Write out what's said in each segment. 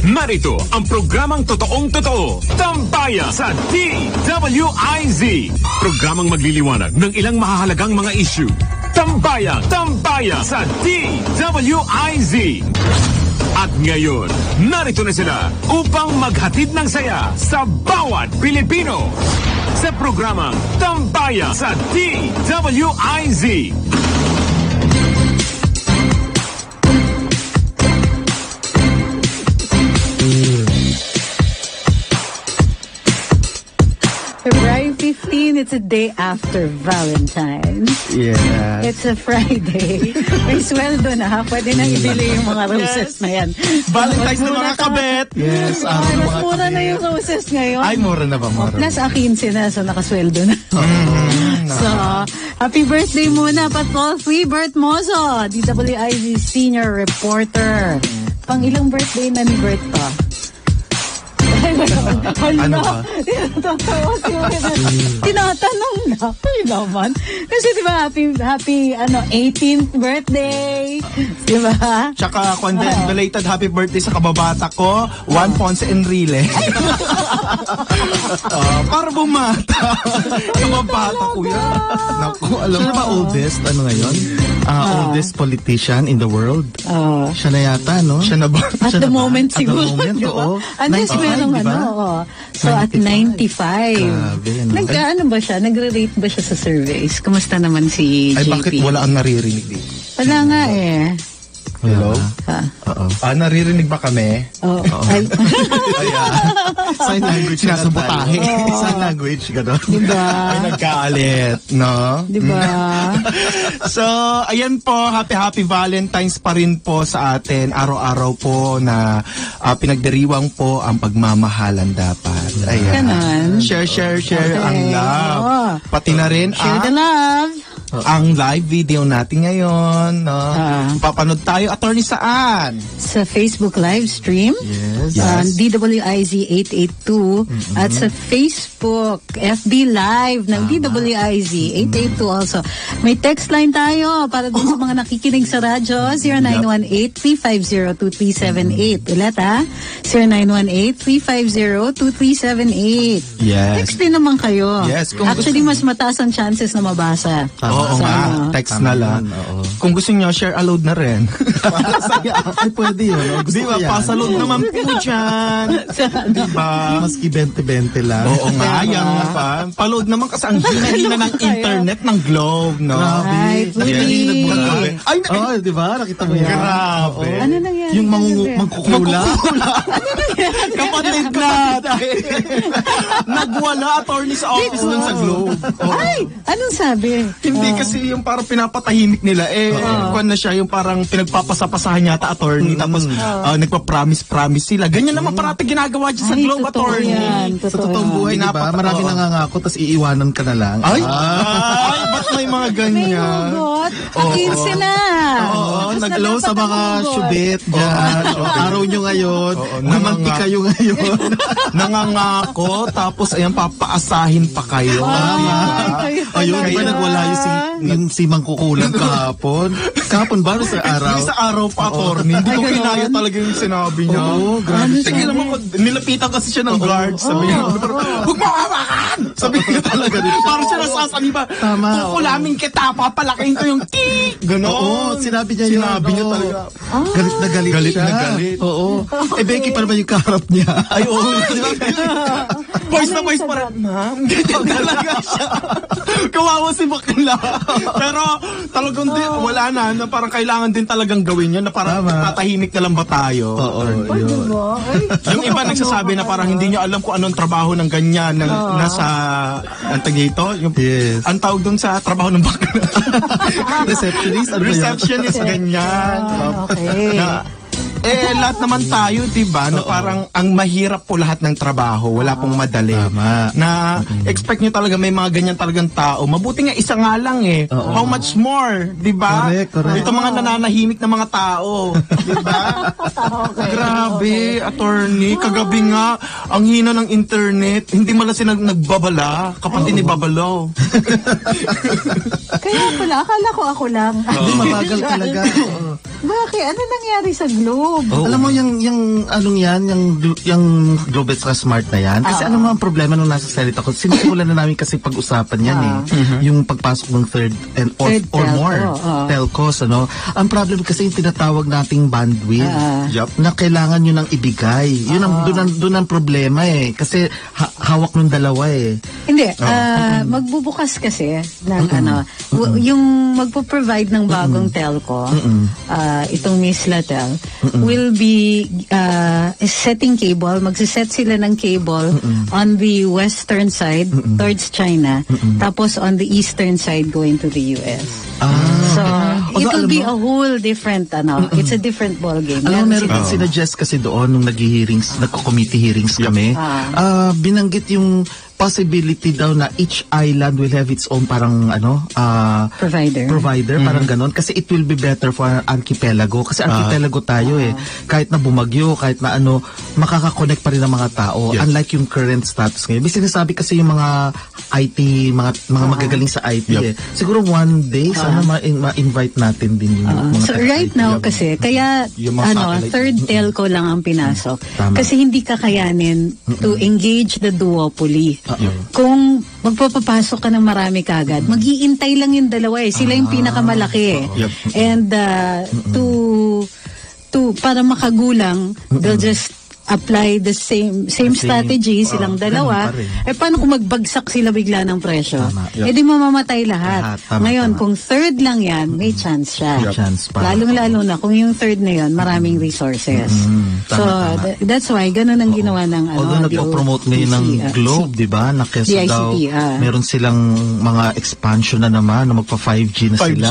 Narito ang programang totoong-totoo, Tambayan sa DWIZ. Programang magliliwanag ng ilang mahahalagang mga issue. Tambayan sa DWIZ. At ngayon, narito na sila upang maghatid ng saya sa bawat Pilipino. Sa programang Tambayan sa DWIZ. February 15, it's a day after Valentine's. Yeah. It's a Friday. May sweldo na. Pwede nang ibili yung mga roses na yan. Valentine's na mga kabet. Yes, araw ng mga mura na yung roses ngayon. Ay, mura na ba? Mura. Plus, 15 na, so nakasweldo na. So, happy birthday muna, Patrol Free Bert Mozo, DWIZ Senior Reporter. Pang ilang birthday na ni Bert pa? Ano ba? Tinatanong na. Ay naman. Kasi diba, happy 18th birthday. Diba? Tsaka, belated happy birthday sa kababata ko, Juan Ponce Enrile. Para bumata. Kababata ko yan. Naku, alam mo ba oldest? Ano ngayon? Oldest politician in the world. Siya na yata, no? Siya na ba? At the moment siguro. At the moment, oo. Unless merong So, 95. At 95. Grabe, no? Nag-ano ba siya? Nagre-rate ba siya sa surveys? Kumusta naman si JP? Ay, bakit wala ang naririnig dito? Wala nga eh. Hello? Oo. Naririnig ba kami? Oo. Sign language. Sinasabotahe. Sign language, gano'n. Diba? Ay, nagkaalit, no? Diba? So, ayan po, happy Valentine's pa rin po sa atin. Araw-araw po na pinagdiriwang po ang pagmamahalan dapat. Ayan. Ganon. Share ang love. Oo. Pati na rin Share the love. ang live video natin ngayon, no? Papanood tayo, attorney, saan? Sa Facebook live stream. Yes. DWIZ 882 at sa Facebook FB live ng DWIZ 882 also. May text line tayo para dun sa mga nakikinig sa radyo, 0918-350-2378. Ulit ha, 0918-350-2378. Yes. Text din naman kayo. Yes. Actually, mas mataas ang chances na mabasa. Oo nga, text na lang. Kung gusto nyo, share a load na rin. Ay, pwede yun. No? Di ba? Pasaload naman po dyan. Di ba? Maski 20-20 lang. Oo nga, yan nga pa. Paload naman kasi ang hina-hina ng internet ng Globe, no? Right, really. Ay, oh, di ba? Nakita mo yan. Grabe. Ano nangyari? Yung mangkukula. Kapatid natin. Nagwala, attorney sa office nun sa Globe. Ay, anong sabi? Hindi kasi yung parang pinapatahimik nila. Kung na siya, yung parang pinagpapasapasahan yata attorney. Tapos nagpa-promise sila. Ganyan naman parati ginagawa dyan sa Globe, attorney. Sa totoong buhay, di ba? Marami nangangako, tapos iiwanan ka na lang. Ay, ba't may mga ganyan? May hugot. 15 na. Oo, naglaw sa mga syubit dyan. Araw nyo ngayon. Namanti kayo ngayon. Nangangako, tapos ayan, papaasahin pa kayo. Ayun, di ba nagwala yung si Mangkukulang kahapon? Kahapon ba? Sa araw? Sa araw pa, attorney. Hindi ko kinaya talaga yung sinabi niya. Oo, grabe. Sige naman ko, nilapitan kasi siya ng guard. Sabi niya, huwag mo hawakan! Sabi niya talaga rin. Parang siya nasasabi ba, kukulamin kita, papalaking ko yung tik! Ganon. Oo, sinabi niya yun. Sinabi niya talaga. Galit na galit Galit siya. na galit. Oo. Becky pa naman yung kaharap niya. Ay, oo. Voice na voice pa rin. Ma'am, ganyan talaga siya. Kawawa si bakla. Pero talagang wala na parang kailangan din talagang gawin yun na parang tatahimik na lang ba tayo? Oo. Yung iba nagsasabi na parang hindi nyo alam kung anong trabaho ng ganyan nasa antag dito. Yes. Ang tawag dun sa trabaho ng bakla. Receptionist? Ano Receptionist, ganyan. Okay. Lahat naman tayo, diba, na parang ang mahirap po lahat ng trabaho, wala pong madali. Tama. Na expect nyo talaga may mga ganyan talagang tao. Mabuti nga isa nga lang eh. How much more, diba? Correct. Ito mga nananahimik na mga tao, diba? Grabe, attorney, kagabi nga, ang hina ng internet, hindi mala sila nagbabala, kapatid ni Babalaw. Kaya pala, akala ko ako lang. Hindi, mabagal talaga. Bakit? Ano nangyari sa Globe? Alam mo, yung anong yan, yung Globe Extra Smart na yan. Kasi ano mo ang problema nung nasa Senate ako, sinisimulan na namin kasi pag-usapan yan yung pagpasok ng third or more telcos, ano. Ang problem kasi yung tinatawag nating bandwidth na kailangan nyo nang ibigay. Yun ang, doon ang problema eh. Kasi hawak ng dalawa eh. Hindi, magbubukas kasi ng yung magpo-provide ng bagong telco, itong Miss Latel, will be setting cable, magsiset sila ng cable on the western side towards China, tapos on the eastern side going to the US. So, it will be a whole different, it's a different ball game. Alam mo, meron sinuggest kasi doon nung nagko-committee hearings kami, binanggit yung possibility daw na each island will have its own parang provider parang ganon, kasi it will be better for archipelago, kasi archipelago tayo kahit na bumagyo, kahit na makaka-connect pa rin ang mga tao, unlike yung current status ngayon. May sinasabi kasi yung mga IT, mga magagaling sa IT siguro one day sana ma-invite natin din yung mga so right now kasi kaya third telco lang ang pinasok kasi hindi kakayanin to engage the duopoly. Kung magpapapasok ka ng marami kagad, mag-iintay lang yung dalawa eh. Sila yung pinakamalaki eh. And para makagulang, they'll just apply the same strategy silang dalawa. Paano kung magbagsak sila bigla ng presyo? Di mamamatay lahat. Ngayon, kung third lang yan, may chance siya. Lalong-lalo na kung yung third na yun, maraming resources. That's why, ganun ang ginawa ng although nagpo-promote ngayon ng Globe, di ba? Na kesa daw, meron silang mga expansion na naman, na magpa-5G na sila.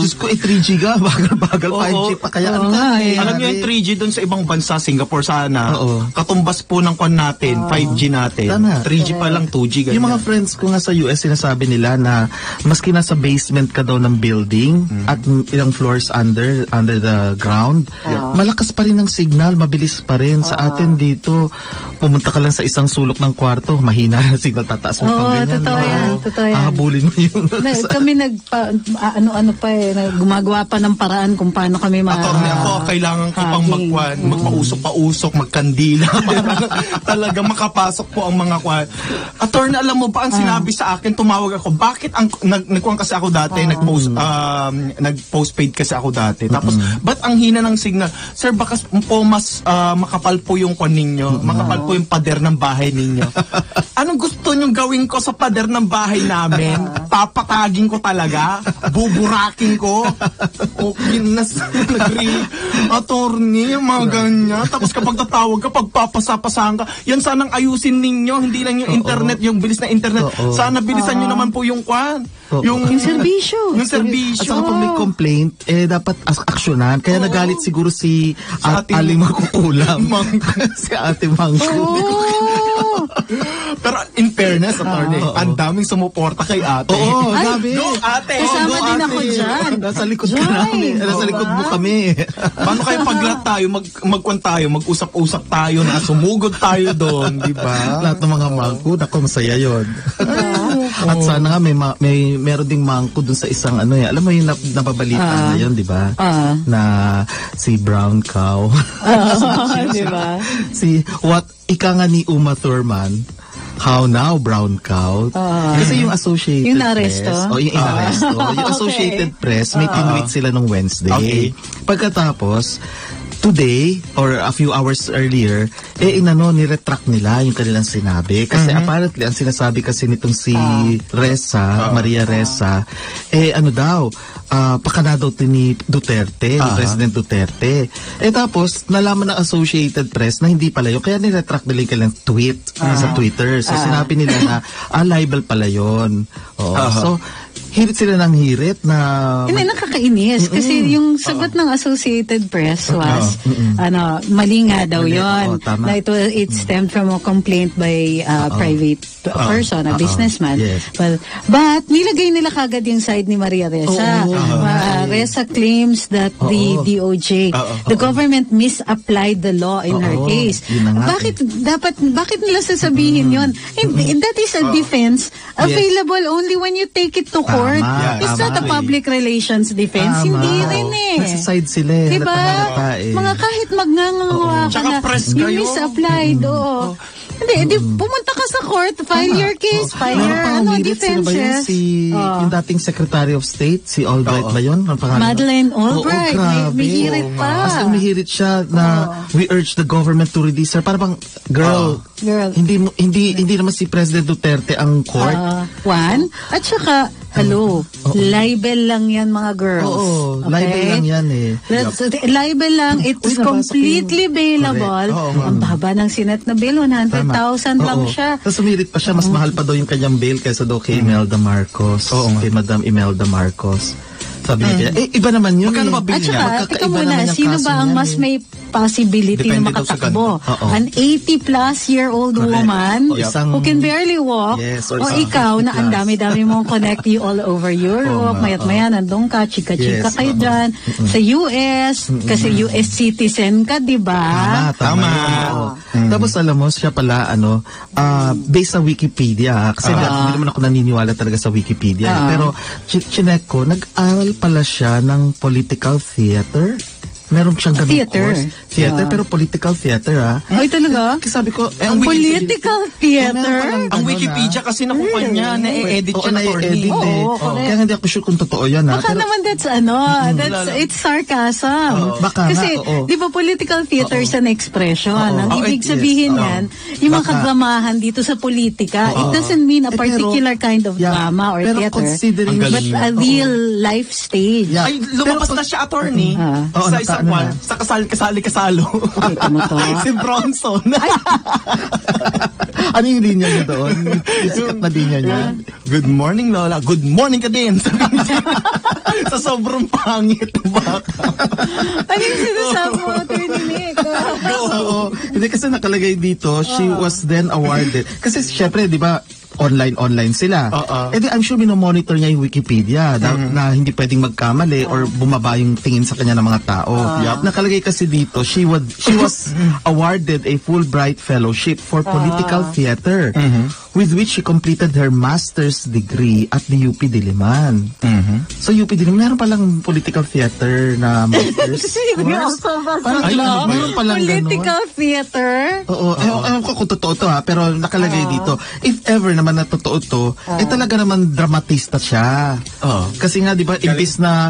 Diyos ko, 3G ka, bagal 5G pa. Kaya alam niyo yung 3G doon sa ibang bansa, Singapore, katumbas po ng kon natin, 5G natin. 3G pa lang, 2G. Ganyan. Yung mga friends ko nga sa US, sinasabi nila na maski nasa basement ka daw ng building at ilang floors under the ground, malakas pa rin ang signal, mabilis pa rin. Sa atin dito, pumunta ka lang sa isang sulok ng kwarto, mahina na signal, tataas mo pang ganyan. Totoo yan. Hahabulin mo yun. Kami gumagawa pa ng paraan kung paano kami ako, kailangan ko pang magpausok-pausok, magkandila. Talaga makapasok po ang mga kwan. Attorney, alam mo ba ang sinabi sa akin, tumawag ako, bakit nagkuhan kasi ako dati, nag-postpaid kasi ako dati. Tapos, ba't ang hina ng signal? Sir, baka po mas makapal po yung kwan ninyo, makapal po yung pader ng bahay ninyo. Anong gusto nyo gawin ko sa pader ng bahay namin? Papatagin ko talaga? Buburakin ko? Attorney, mga ganyan. Tapos kapag tatawag ka, pagpapasapasahan ka, yan sanang ayusin ninyo, hindi lang yung internet, yung bilis na internet. Sana bilisan nyo naman po yung kwan. Yung serbisyo. Yung serbisyo. At saka pag may complaint, dapat aksyonan. Kaya nagalit siguro si Aling Makukulam. Si Ate Mangko. Pero in fairness, attorney, ang daming sumuporta kay ate. Grabe. Go, ate! Kasama din ako dyan. Nasa likod ka namin. Nasa likod mo kami. Paano kayo paglat tayo, magkwan tayo, mag-usap-usap tayo na sumugod tayo doon, di ba? Lahat ng mga mangko, naku, masaya yun. At sana nga meron ding mangko dun sa isang alam mo yung nababalita na yun, di ba? Na si Brown Cow. Di ba? Ika nga ni Uma Thurman, how now, Brown Cow? Kasi yung Associated Press. Yung inaresto. Yung Associated Press, may tinweet sila nung Wednesday. Pagkatapos, today, or a few hours earlier, ni-retract nila yung kanilang sinabi. Kasi apparently, ang sinasabi kasi nitong si Maria Ressa, pakana daw ni Duterte, ni President Duterte. Tapos, nalaman ng Associated Press na hindi pala yun. Kaya ni-retract nila yung kanilang tweet sa Twitter. So, sinabi nila na, libel pala yun. So, hirit sila ng hirit na... Hindi, nakakainis. Kasi yung sagot ng Associated Press was, mali nga daw yun. Na it stemmed from a complaint by a private person, a businessman. But, nilagay nila kagad yung side ni Maria Ressa. Ressa claims that the DOJ, the government misapplied the law in her case. Bakit nila sasabihin yun? That is a defense available only when you take it to court. court. Tama, It's not a tama. public relations defense. Tama. Hindi rin eh. Nasa side sila eh. Diba? Halata eh. Mga kahit magngangawa ka Tsaka na, press you kayo. misapplied, oo. Hindi, pumunta ka sa court, file your case, file your Sino ba yun? defenses. Yung dating Secretary of State, si Albright ba yun? Ang pangalan? Madeleine Albright, may hirit pa. Basta umihirit siya na we urge the government to release her. Para bang, girl, hindi naman si President Duterte ang court. One, at saka, libel lang yan mga girls. Oo, okay? libel lang yan eh. Libel lang, it's Uy, nabasa ko completely bailable. Ang baba ng Senate na bail, 100,000 lang siya. Tapos umirit pa siya, mas mahal pa daw yung kanyang bail kaysa daw kay Imelda Marcos. Kay Madam Imelda Marcos. Sabi niya, iba naman yun. Magkano ba bail At niya? saka, teka muna, sino ba ang mas may possibility Depende na daw sa makatakbo? ganun. An 80-plus-year-old woman who can barely walk, o ikaw na ang dami-dami mong connect you all over Europe, mayat-maya, nandun ka, chika-chika kayo dyan, sa US, kasi US citizen ka, di ba? Tama. Tapos alam mo, siya pala, based sa Wikipedia, kasi hindi naman ako naniniwala talaga sa Wikipedia, pero chinek ko, nag-aral pala siya ng political theater. Meron siyang ganung course. Theater, pero political theater, Ay, talaga? Kasi sabi ko, political theater? Ang Wikipedia kasi nakuha niya, na-edit siya na attorney. Kaya hindi ako sure kung totoo yan, Baka naman it's sarcasm. Baka kasi, di ba political theater is an expression. Ang ibig sabihin yan, yung mga kadramahan dito sa politika, it doesn't mean a particular kind of drama or theater, but a real life stage. Ay, lumabas na siya attorney sa isang one, sa kasali-kasalo. Si Bronson. Ano yung linya niya doon? Yung sikat na linya niya. Good morning, Lola. Good morning ka din. Sa sobrang pangit. Ano yung sinasabi mo, Attorney Nick? Hindi kasi nakalagay dito, she was then awarded. Kasi syempre, di ba, online sila. Di I'm sure minomonitor niya yung Wikipedia na hindi pwedeng magkamali or bumaba yung tingin sa kanya ng mga tao. Nakalagay kasi dito, she was awarded a Fulbright Fellowship for Political Theater, with which she completed her master's degree at the UP Diliman. So UP Diliman, meron palang political theater na master's course. Meron palang political theater? Oo, ewan ko kung totoo to pero nakalagay dito. If ever naman na totoo to, talaga naman dramatista siya. Kasi nga, di ba, imbis na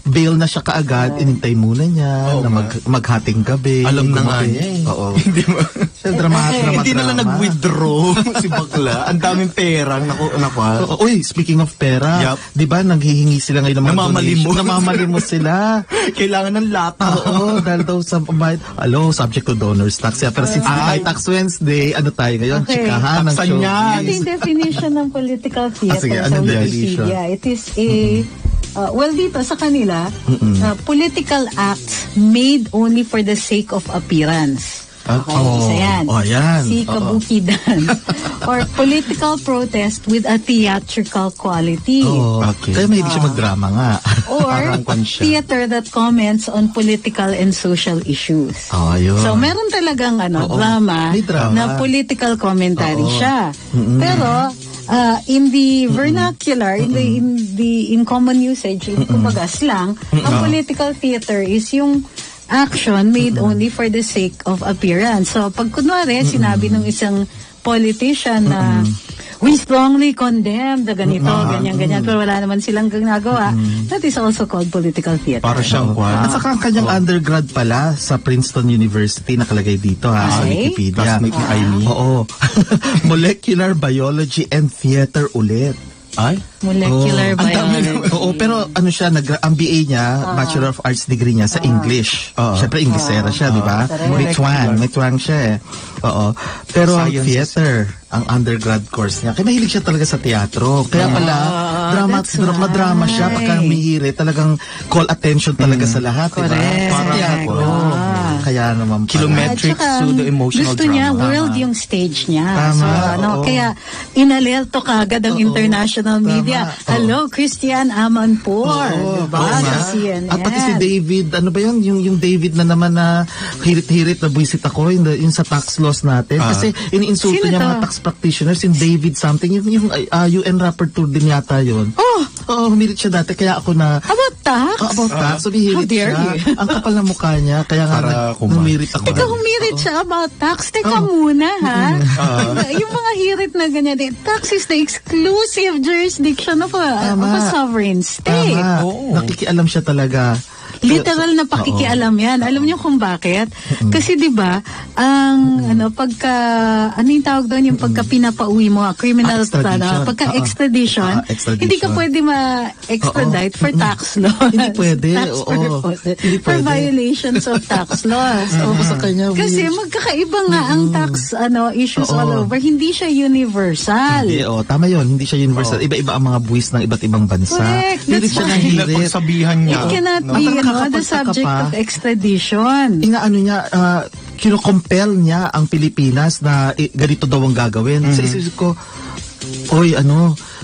bail na siya kaagad, inintay muna niya na maghating gabi. Alam na nga niya Oo. Hindi mo. Drama. Hindi na lang nag-withdraw si bakla. Ang daming perang nakuha. Uy, speaking of pera, di ba, nanghihingi sila ngayon ng mga donation. Namamalimos sila. Kailangan ng lata. Oo, dahil daw sa subject to donors tax. Pero since Tax Wednesday, ano tayo ngayon? Chikahan ng show. Ito yung definition ng political theater sige, sa Wikipedia. It is dito sa kanila, political acts made only for the sake of appearance. Okay, isa yan. Yan. Si Kabuki dance. Or political protest with a theatrical quality. Kaya mahilig siya magdrama nga. Or theater that comments on political and social issues. Yun. So, meron talagang drama na political commentary siya. Pero, in the vernacular, in common usage, kumbaga slang, ang political theater is yung action made only for the sake of appearance. So, pag kunwari, sinabi ng isang politician na we strongly condemn the ganito, ganyan, pero wala naman silang ginagawa, that is also called political theater. Para siyang At saka ang kanyang undergrad pala sa Princeton University, nakalagay dito sa Wikipedia. Classmate ni Aimee. Oo. Molecular Biology and Theater ulit. Ay? Molecular biology. Oo, pero siya, ang BA niya, Bachelor of Arts degree niya sa English. Siyempre, Inglesera siya, di ba? May twang siya eh. Oo. Pero theater, ang undergrad course niya. Kaya mahilig siya talaga sa teatro. Kaya pala, drama siya. Pagka mihiri, talagang call attention talaga sa lahat, di ba? Correct. Sa teatro. kaya naman pala. Kilometric At saka, pseudo-emotional gusto niya, drama. world yung stage niya. Tama, So, oo. kaya inalerto kagad ang international media. Hello, Christian Amanpour. Diba? Sa CNN. At pati si David, ano ba yun? Yung David na naman na hirit-hirit na buwisit ako yung sa tax laws natin. Kasi iniinsulto Sino niya to? mga tax practitioners, yung David something, yung UN rapporteur din yata yun. Oo, humirit siya dati, kaya ako na... About tax? About tax, so hihirit How dare siya. you? Ang kapal na mukha niya, kaya nga Para humirit ako. Teka, humirit siya about tax. Teka muna, ha? Yung mga hirit na ganyan, tax is the exclusive jurisdiction of a sovereign state. Tama. Oo. Nakikialam siya talaga. Literal na pakikialam yan. Alam niyo kung bakit? Kasi 'di ba, ang pagka yung tawag doon, yung pagka pinapauwi mo, criminal Extradition. pagka extradition, extradition. hindi ka pwede ma-extradite for tax laws. Hindi pwede, Tax oo. purposes. Hindi For pwede. violations of tax laws. Oo, sa kanya, Kasi weird. magkakaiba nga ang tax issues Oo. all over. Hindi siya universal. Hindi, tama yun. Hindi siya universal. Iba-iba ang mga buwis ng iba't ibang bansa. Correct. Hirit That's siya ng why. hirit. Pagsabihan niya. It cannot No? be At the nakakapagtaka subject pa. of extradition. Inaano niya, kino-compel niya ang Pilipinas na ganito daw ang gagawin. Sa isip ko,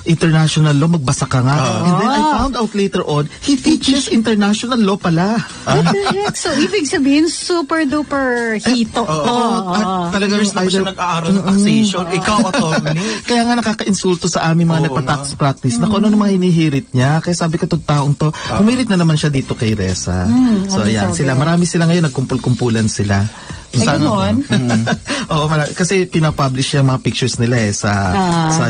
international law, magbasa ka nga. And then I found out later on, he teaches international law pala. What the heck? So, ibig sabihin, super duper hito. At talagang Years na ba siya nag-aaral ng taxation? Ikaw, attorney. Kaya nga nakaka-insulto sa amin mga nagpa-tax practice na kung ano mga hinihirit niya. Kaya sabi ko, itong taong to, humirit na naman siya dito kay Reza. So, ayan sila. Marami sila ngayon, nagkumpul-kumpulan sila. Ay, ganon? Oo, kasi pinapublish yung mga pictures nila sa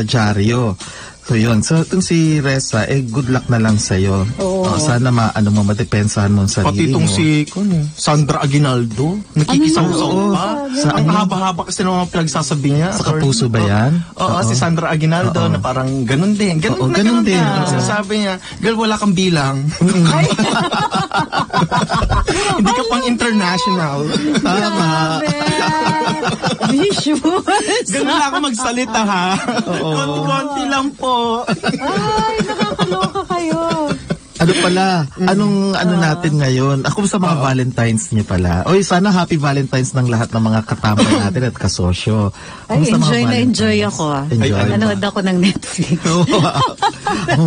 dyaryo. So yun. So itong si Reza, good luck na lang sa'yo. Sana madepensahan mo ang Pati sarili itong mo. si Sandra Aguinaldo, nakikisaw-saw pa. Ang haba-haba kasi ng mga pinagsasabi niya. Sa Kapuso ba yan? Oo, si Sandra Aguinaldo na parang ganun din. Oo, Ganun ganun din. Ang sinasabi niya, girl, wala kang bilang. Hindi ka pang international. Tama. Vicious. Ganun lang ako magsalita, ha? Konti-konti lang po. Ay, nakakaloka kayo. Ano pala? Anong natin ngayon? Ako sa mga Valentines niyo pala. Oy, sana happy Valentines ng lahat ng mga katama natin at kasosyo. Ay, Kamusta mga enjoy na Valentines? enjoy ako. Enjoy. Nanood ako ng Netflix. Oo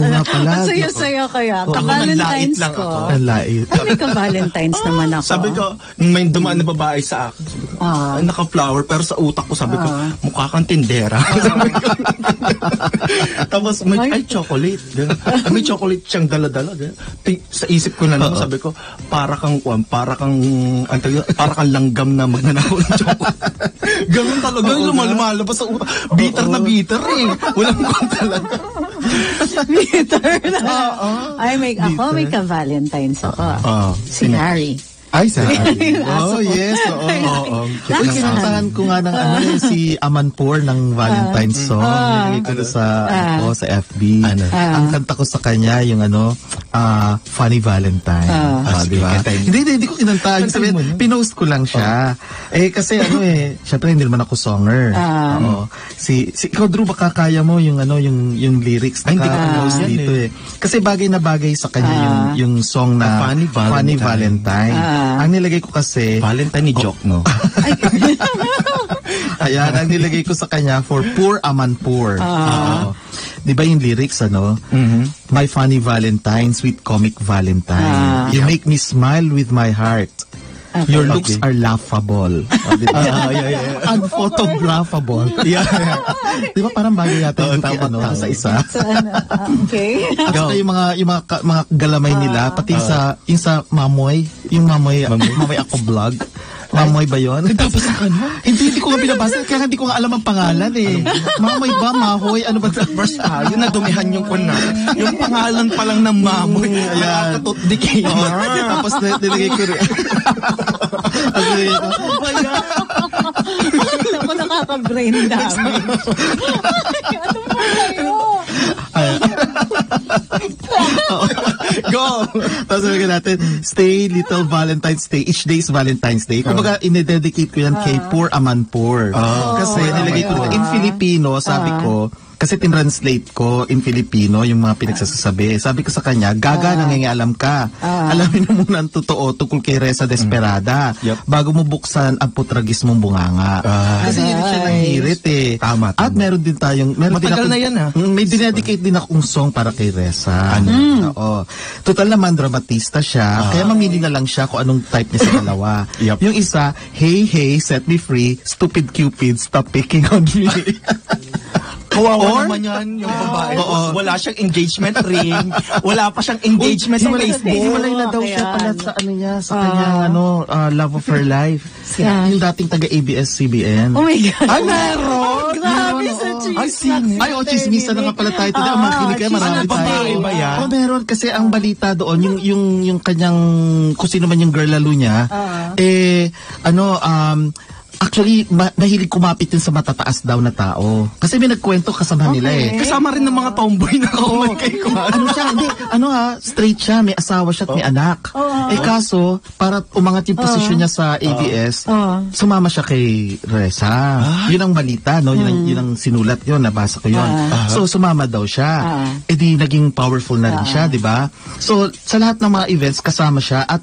nga pala. Ang saya-saya kaya. Ako, Ka-Valentines nanlait lang ko. ako. Ang lait. Ay, may ka-Valentines naman ako. Sabi ko, may dumaan na babae sa akin. Sabi ko, ay, naka-flower, pero sa utak ko, sabi ko, mukha kang tindera. Sabi ko. Tapos, ay, chocolate. Ganun. May chocolate siyang dala-dala. Ganun. Sa isip ko na lang, sabi ko, para kang langgam na magnanakaw ng chocolate. Ganun talaga, lumalabas sa utak. Bitter na bitter eh. Walang kwan talaga. Bitter na. Ay, may ka-Valentines ako. Si Harry. Ay, sorry. Aso ko. Yes. Oo. Uy, Aso. kinantahan ko nga ng si Amanpour ng Valentine's song. Nilagay ko na sa FB. Ang kanta ko sa kanya, yung Funny Valentine. Diba? Hindi ko kinanta. Ibig sabihin, pinost ko lang siya. Kasi syempre hindi naman ako songer. Oo. Ikaw, Drew, baka kaya mo yung lyrics na Ay, hindi ko pinost yan dito eh. Kasi bagay na bagay sa kanya yung song na Funny Valentine. Ang nilagay ko kasi Valentine ni Joke, no? ayan, ang nilagay ko sa kanya for Poor Amanpour. Di ba yung lyrics, My funny Valentine, sweet comic Valentine. You make me smile with my heart. Your looks are laughable. Unphotographable. Di ba parang bagay yata yung tawag sa isa? Okay. At saka yung mga galamay nila, pati yung sa Mamoy, yung Mamoy Ako Vlog. Mamoy ba yun? Nagpapasa ka na? Hindi ko nga binabasa, kaya hindi ko nga alam ang pangalan eh. Mamoy ba? Mahoy? Ano ba? Basta, yun nadumihan yung kuna. Yung pangalan pa lang ng mamoy. Ayan. Nakakatutdik Tapos nilagay ko rin. Ako nakaka-brain damage. Ano ba kayo? Go! Tapos sabi natin, stay little Valentine's Day. Each day is Valentine's Day. Kumbaga, inededicate ko yan kay Poor Amanpour. Kasi nilagay ko in Filipino, sabi ko, Kasi tinranslate ko in Filipino yung mga pinagsasabi. Sabi ko sa kanya, gaga, nangingialam ka. Alamin mo muna ang totoo tungkol kay Reza Desperada bago mo buksan ang putragis mong bunganga. Kasi yun siya nanghirit eh. Tama. At meron din tayong... Matagal na yan, May dinedicate din akong song para kay Reza. Oo. Total naman, dramatista siya. Kaya mamili na lang siya kung anong type niya sa dalawa. Yung isa, hey, hey, set me free, stupid Cupid, stop picking on me. Kawawa naman yan, yung babae. Wala siyang engagement ring. Wala pa siyang engagement sa Facebook. Hiwalay na daw siya pala sa ano niya, sa kanyang love of her life. Yung dating taga-ABS-CBN. Oh my God. Ay, meron! Grabe sa chismis. Ay, chismisa na nga pala tayo today. Makinig kayo, marami tayo. Babae ba yan? Meron kasi ang balita doon, yung kanyang, kung sino man yung girl lalo niya, actually, mahilig kumapit din sa matataas daw na tao. Kasi may nagkwento kasama nila eh. Kasama rin ng mga tomboy na kay Ano siya, hindi, straight siya, may asawa siya at may anak. Kaso, para umangat yung posisyon niya sa ABS, sumama siya kay Reza. Yun ang balita, no? Yun ang sinulat yun, nabasa ko yun. So, sumama daw siya. Di naging powerful na rin siya, di ba? So, sa lahat ng mga events, kasama siya at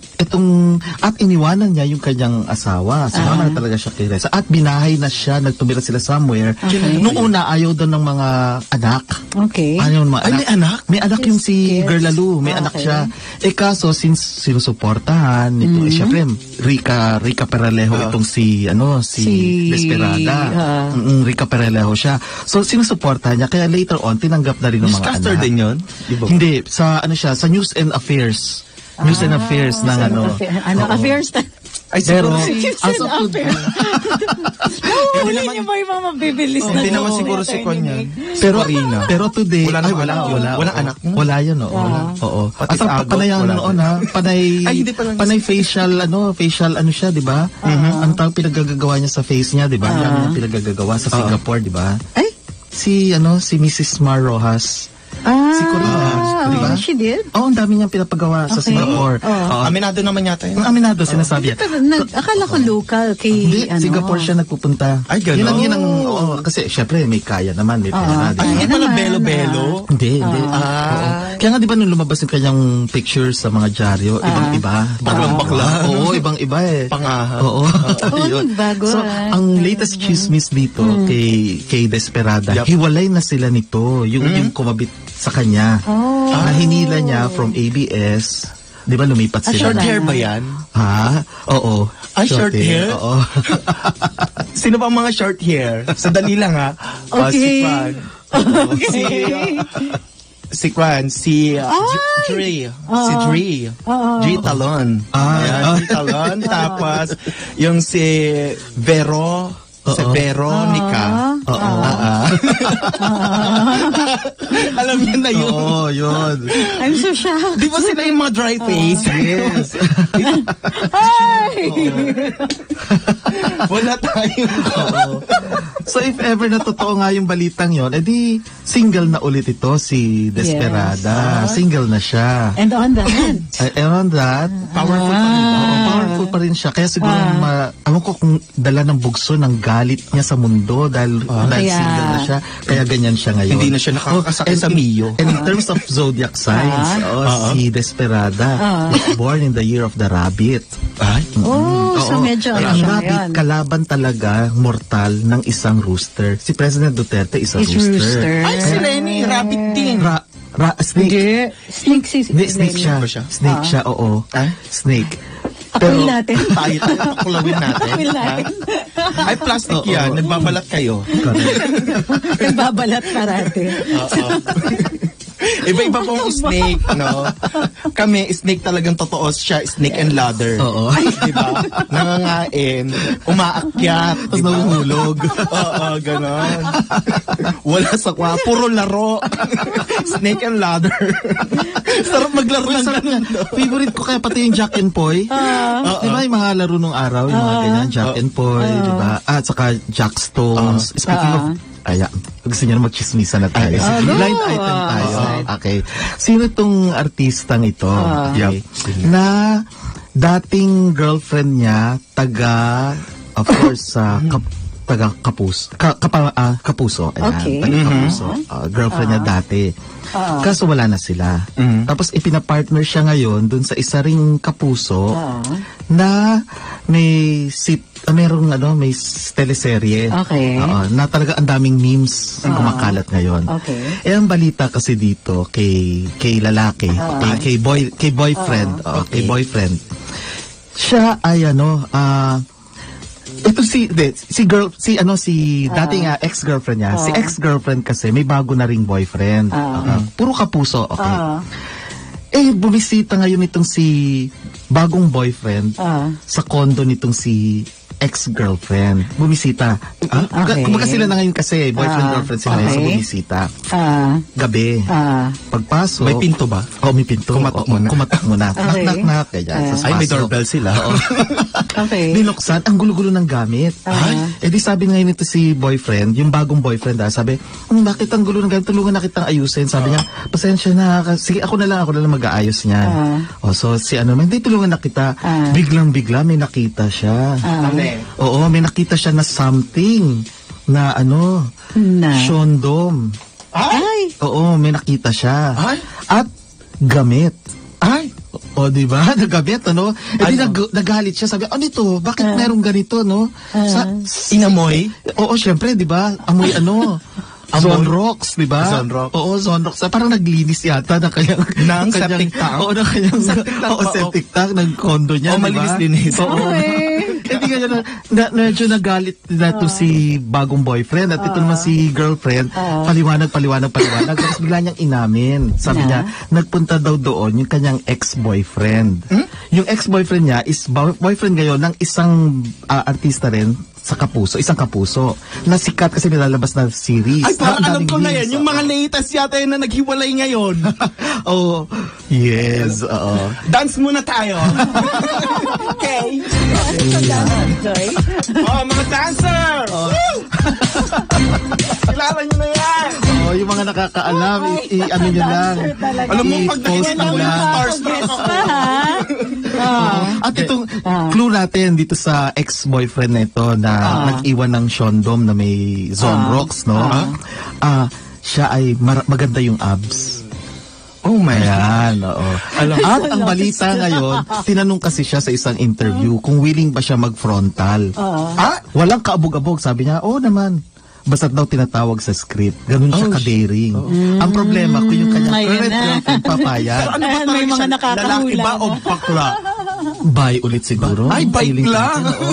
iniwanan niya yung kanyang asawa. Sumama na talaga siya kay Reza. At binahay na siya, nagtumira sila somewhere. Noong una, ayaw daw ng mga anak. Okay. Ayaw ng mga anak. May anak? May anak yung si Girl Lalu. May anak siya. Kaso, since sinusuportahan nito, syempre, Rica Peralejo itong si Desperada. Rica Peralejo siya. So, sinusuportahan niya. Kaya later on, tinanggap na rin ng mga anak. Newscaster din yun? Hindi. Sa News and Affairs. News and Affairs ng Affairs Ay, pero, as of today. Huli niyo ba yung mga mabibilis na hindi naman siguro si Konya. Pero today, wala anak. Wala yun, oo. At Pati panay ang panay facial siya, di ba? Ang tawag pinagagagawa niya sa face niya, di ba? Yan ang pinagagagawa sa Singapore, di ba? Ay? Si Mrs. Mar Rojas. Si Corina, di ba? She did? Ang dami niyang pinapagawa sa Singapore. Aminado naman yata yun. Aminado, sinasabi niya. Akala ko local kay, Singapore siya nagpupunta. Ay, gano'n? Yun ang, kasi syempre may kaya naman, may pera. Ay, hindi pala belo-belo? Hindi. Kaya nga di ba nung lumabas yung kanyang pictures sa mga dyaryo, ibang-iba. Baklang-bakla. Oo, ibang-iba eh. Pangaha. Oo. Bago. So, ang latest chismis dito kay Desperada, hiwalay na sila nito. Yung kumabit sa kanya. Na hinila niya from ABS. Di ba lumipat sila? Short hair ba yan? Ha? Oo. Short hair? Oo. Sino ba ang mga short hair? Sadali lang ha. Okay. Si Kwan, si Dre. Si Dre. Dre Talon. Dre Talon. Tapos, yung si Vero. Si Veronica. Alam niyo na yun. Oo, yun. I'm so shocked. Di ba sila yung mga dry face? Yes. Wala tayong. So if ever na totoo nga yung balitang yon, edi single na ulit ito si Desperada. Yes. Single na siya. And on that, powerful pa rin siya. Kaya siguro, alam ko kung dala ng bugso ng galit niya sa mundo dahil single na siya. Kaya ganyan siya ngayon. Hindi na siya nakakasakit sa Mio. And in terms of zodiac signs, si Desperada was born in the year of the rabbit. so medyo ang rabbit, kalaban talaga, mortal ng isang rooster. Si President Duterte is a rooster. Ay, si Lenny, rabbit din. Snake. Snake siya. Snake siya, oo. Snake. Ako'y natin. Tayo, kulawin natin. Ay, plastic yan. Nagbabalat kayo. Nagbabalat parate. Iba-iba pong snake, no? Kami, snake talagang totoo siya, snake and ladder. Oo. Diba? Nangangain, umaakyat, tapos diba? nahuhulog. Oo, ganon. Wala sa kwa, puro laro. Snake and ladder. Sarap maglaro ng ganun. Favorite ko kaya pati yung Jack and Poy. Diba yung mga laro nung araw, yung mga ganyan, Jack and Poy, diba? At saka Jack Stones. Speaking of, gusto niyo na mag-chismisa na tayo. Blind item tayo. Okay. Sino tong artistang ito? Na dating girlfriend niya, of course, taga Kapuso. Kapuso. Ayan, Okay. taga Kapuso. Girlfriend niya dati. Kaso wala na sila. Tapos ipinapartner siya ngayon dun sa isa ring Kapuso na may may teleserye. Okay. Na talaga ang daming memes ang kumakalat ngayon. Okay. Ang balita kasi dito kay lalaki, kay boyfriend, kay boyfriend. Siya ay ito si dating ex-girlfriend niya. Si ex-girlfriend kasi may bago na ring boyfriend. Puro Kapuso, okay. Bumisita ngayon itong si bagong boyfriend sa condo nitong si ex-girlfriend. Bumisita. Okay. Kumbaga sila na ngayon kasi, boyfriend-girlfriend sila ngayon, so bumisita. Gabi. Pagpasok. May pinto ba? May pinto. Kumatok muna. Kumatok muna. Okay. Knock. Kaya, Ay, may doorbell sila. Okay. Binuksan, ang gulo-gulo ng gamit. Di sabi ngayon ito si boyfriend, yung bagong boyfriend, sabi, bakit ang gulo ng gamit? Tulungan na kitang ayusin. Sabi niya, pasensya na. Sige, ako na lang mag-aayos niya. So, hindi, tulungan na kita. Biglang-bigla, may nakita siya. Oo, may nakita siya na something na Shondom. Ay! Oo, may nakita siya. Ay! At gamit. Ay! O, di ba? Nagamit, nagalit siya. Sabi, ito? Bakit merong ganito, Inamoy? Oo, syempre, di ba? Amoy Zonrox, di ba? Zonrox. Oo, Zonrox. Parang naglinis yata ng kanyang septic tank. Oo, ng kanyang septic tank ng condo niya, di ba? malinis-linis. Oo. Hindi kaya medyo nagalit na to si bagong boyfriend at ito naman si girlfriend. Paliwanag. Tapos bigla niyang inamin. Sabi niya, nagpunta daw doon yung kanyang ex-boyfriend. Yung ex-boyfriend niya is boyfriend ngayon ng isang artista rin sa Kapuso, isang Kapuso, na sikat kasi nilalabas na series. Ay, parang alam ko na yan. Yung mga latest yata yun na naghiwalay ngayon. Oh, yes, oo. Dance muna tayo. Okay. Mga dancer! Kilala nyo na yan! Yung mga nakakaalam, ano nyo lang. Alam mo, pag i-post nakikita mo nyo yung lang. starstruck ako. At itong clue natin dito sa ex-boyfriend na ito na nag-iwan ng Shondom na may Zonrox, no? Siya ay maganda yung abs. Oh my God. Ayan, oo. At ang balita ngayon, tinanong kasi siya sa isang interview kung willing ba siya mag-frontal. Walang kaabog-abog. Sabi niya, naman. Basta daw tinatawag sa script. Ganun siya ka-daring. Ang problema, kung yung kanyang current girlfriend papayag, Ano ba May mga siya? nakakahula. Lalaki ba o bakla? bye ulit siguro. Ay, Feeling bike lang. natin, oo.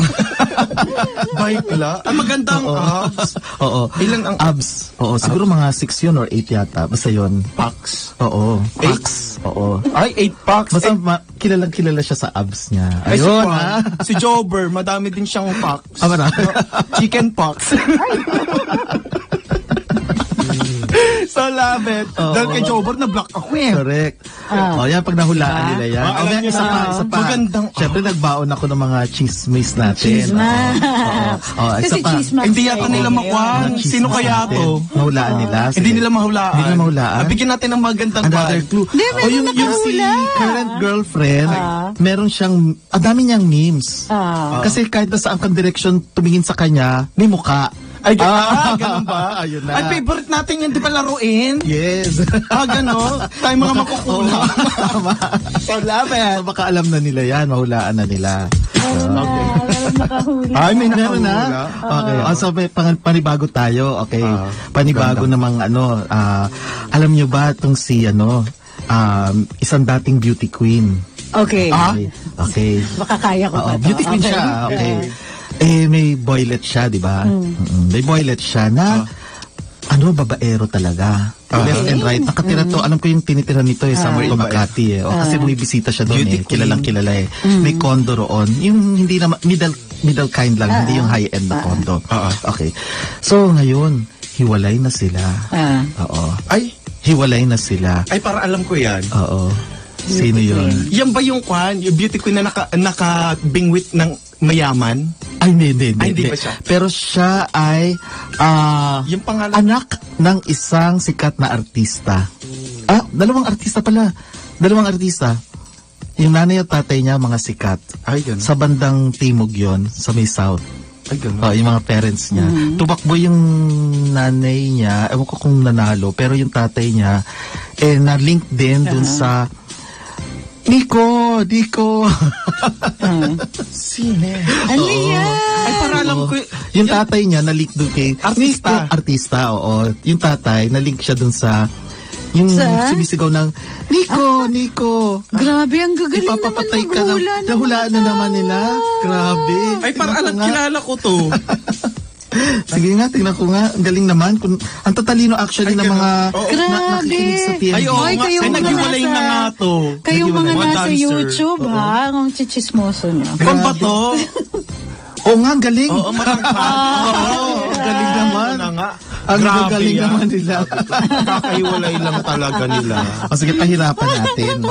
Bike lang. Ang magandang abs. Oo. Ilan ang abs? Oo, siguro mga 6 yun or 8 yata. Basta yun. packs? Oo. Packs. Oo. Ay, 8 packs. Basta kilala siya sa abs niya. Ay, Ayun, si ha? Si Jobber, madami din siyang packs. Marami. Chicken packs. So, love it. Dahil kay Jobber, na-block ako eh. Correct. Yan, pag nahulaan nila yan. Alam niyo isa na, pa. magandang- Siyempre, nagbaon ako ng mga chismis natin. Chismas. Isa Kasi pa. chismas. Hindi yata nila makuha. Chismis Sino kaya natin. to? Nahulaan nila. Hindi nila mahulaan. Hindi nila mahulaan. Bigyan natin ng magandang Another vibe. clue. Hindi, meron yung si nakahula. current girlfriend, meron siyang, dami niyang memes. Kasi kahit na saan kang direksyon tumingin sa kanya, may muka. Ay, ganun ba? Ayun na. Ay, favorite natin yan, di ba laruin? Yes. Gano'n? Tayo mga makukulang. Tama. So, love it. So, baka alam na nila yan, mahulaan na nila. Ay, may Meron nakahula. na? Okay. So may panibago tayo. Okay. Panibago namang alam nyo ba itong si isang dating beauty queen? Okay. Okay. Baka kaya ko pa to. Beauty queen siya. Okay. May boylet siya, di ba? May boylet siya na babaero talaga. Left and right. Nakatira to, alam ko yung tinitira nito somewhere in Makati kasi bumibisita siya doon kilalang kilala May condo roon. Yung hindi na, middle kind lang, hindi yung high-end na condo. Okay. So, ngayon, hiwalay na sila. Oo. Ay, Hiwalay na sila. ay, parang alam ko yan. Oo. Sino yun? Yan ba yung yung beauty queen na nakabingwit ng mayaman? Ay, hindi. Ay, hindi ba siya? Pero siya ay Yung pangalan? anak ng isang sikat na artista. Dalawang artista pala. Dalawang artista. Yung nanay at tatay niya, mga sikat. Ay, ganun. Sa bandang timog yon, sa may south. Ay, ganun. Yung mga parents niya. Tumakbo yung nanay niya, ewan ko kung nanalo, pero yung tatay niya, na-link din dun sa Nico! Sine? Ano yan? Ay, para alam ko. Yung tatay niya, na-link dun kay Artista. Nico, artista, oo. Yung tatay, na-link siya dun sa yung Sa? sumisigaw ng Nico! Grabe, ang gagaling naman Ipapapatay ka na. maghula ng Nahulaan na mga naman nila. Grabe. Ay, para Tingnan alam, ko nga. kilala ko to. Sige nga, tingnan ko nga. Ang galing naman. Ang tatalino actually Ay, ng mga oo. nakikinig sa TMB. Ay, oo Ay, nga. kayo Ay, mga naghiwalay nasa- na nga to. Kayong mga Naghiwalay. nasa Dancer. YouTube, ha? Ang chichismoso niya. Kung ba to? Oo nga, ang galing. Oo, marangkat. Oo, ang galing naman. Na nga. Ang Grabe galing yan. naman nila. Kakahiwalay lang talaga nila. O sige, pahirapan natin.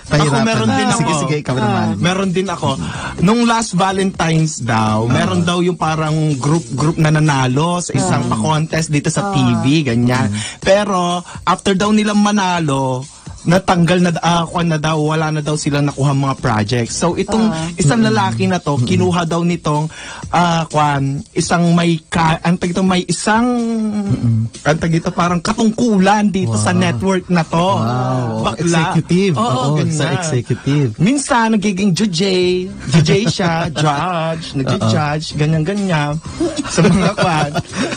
Pahirapan Ako, meron din natin. ako. Sige, ikaw naman. Meron din ako. Nung last Valentine's daw, meron daw yung parang group na nanalo sa isang pa-contest dito sa TV, ganyan. Pero, after daw nilang manalo, natanggal na wala na daw silang nakuha mga projects. So itong isang lalaki na to, kinuha daw nitong isang may may isang parang katungkulan dito sa network na to. Bakla. Executive. Oo, ganyan. sa executive. Minsan nagiging judge siya, judge, nagja-judge, ganyan-ganyan sa mga kwan.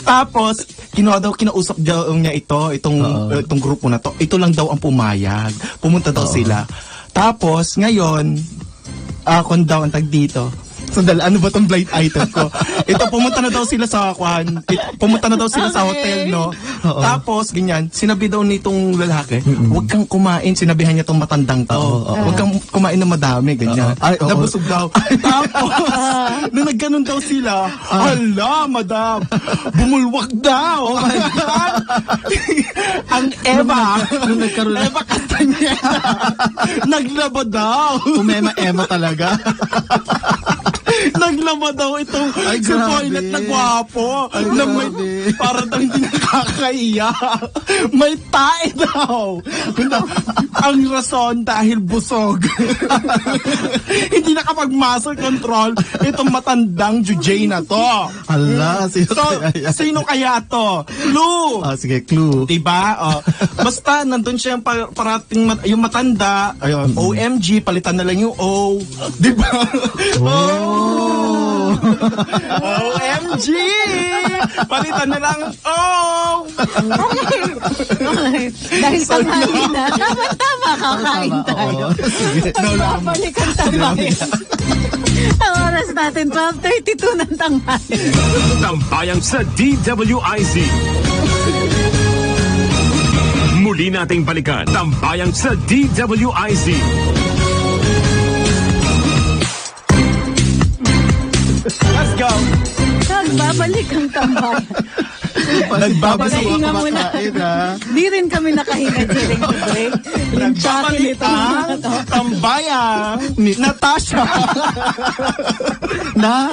Tapos kinausap daw niya itong grupo na to. Ito lang daw ang pumayag. Pumunta daw sila. Tapos, ngayon, kung daw ang tag dito, sandali, ano ba tong blind item ko? Ito, pumunta na daw sila sa hotel, no? Tapos, ganyan, sinabi daw nitong lalaki, huwag kang kumain, sinabihan niya tong matandang to. Huwag kang kumain na madami, ganyan. Nabusog daw. Tapos, nung nagganon daw sila, hala, madam, bumulwak daw. Oh my God. Ang Eva, Eva Castañeda, naglaba daw. Umema talaga. Naglaba daw itong si Boylet na gwapo. Na may, para daw hindi nakakaiya. May tae daw. Ang rason dahil busog. Hindi nakapag-muscle control itong matandang Jujay na to. Hala, Sino kaya to? Clue! Sige, clue. Diba? Basta nandun siya yung parating yung matanda. Ayun, OMG, palitan na lang yung O. Diba? OMG! Palitan na lang. Okay. Dahil tanghali na. Tama, kakain tayo. Pagbabalik ang tanghali. Ang oras natin, 12:32 ng tanghali. Tambayang sa DWIZ. Muli nating balikan. Tambayang sa DWIZ. Let's go! Nagbabalik ang tambayan. Nagbabalik Pahinga muna. Di rin kami nakahinga during the break. Yung chocolate ang tambayan ni Natasha. Na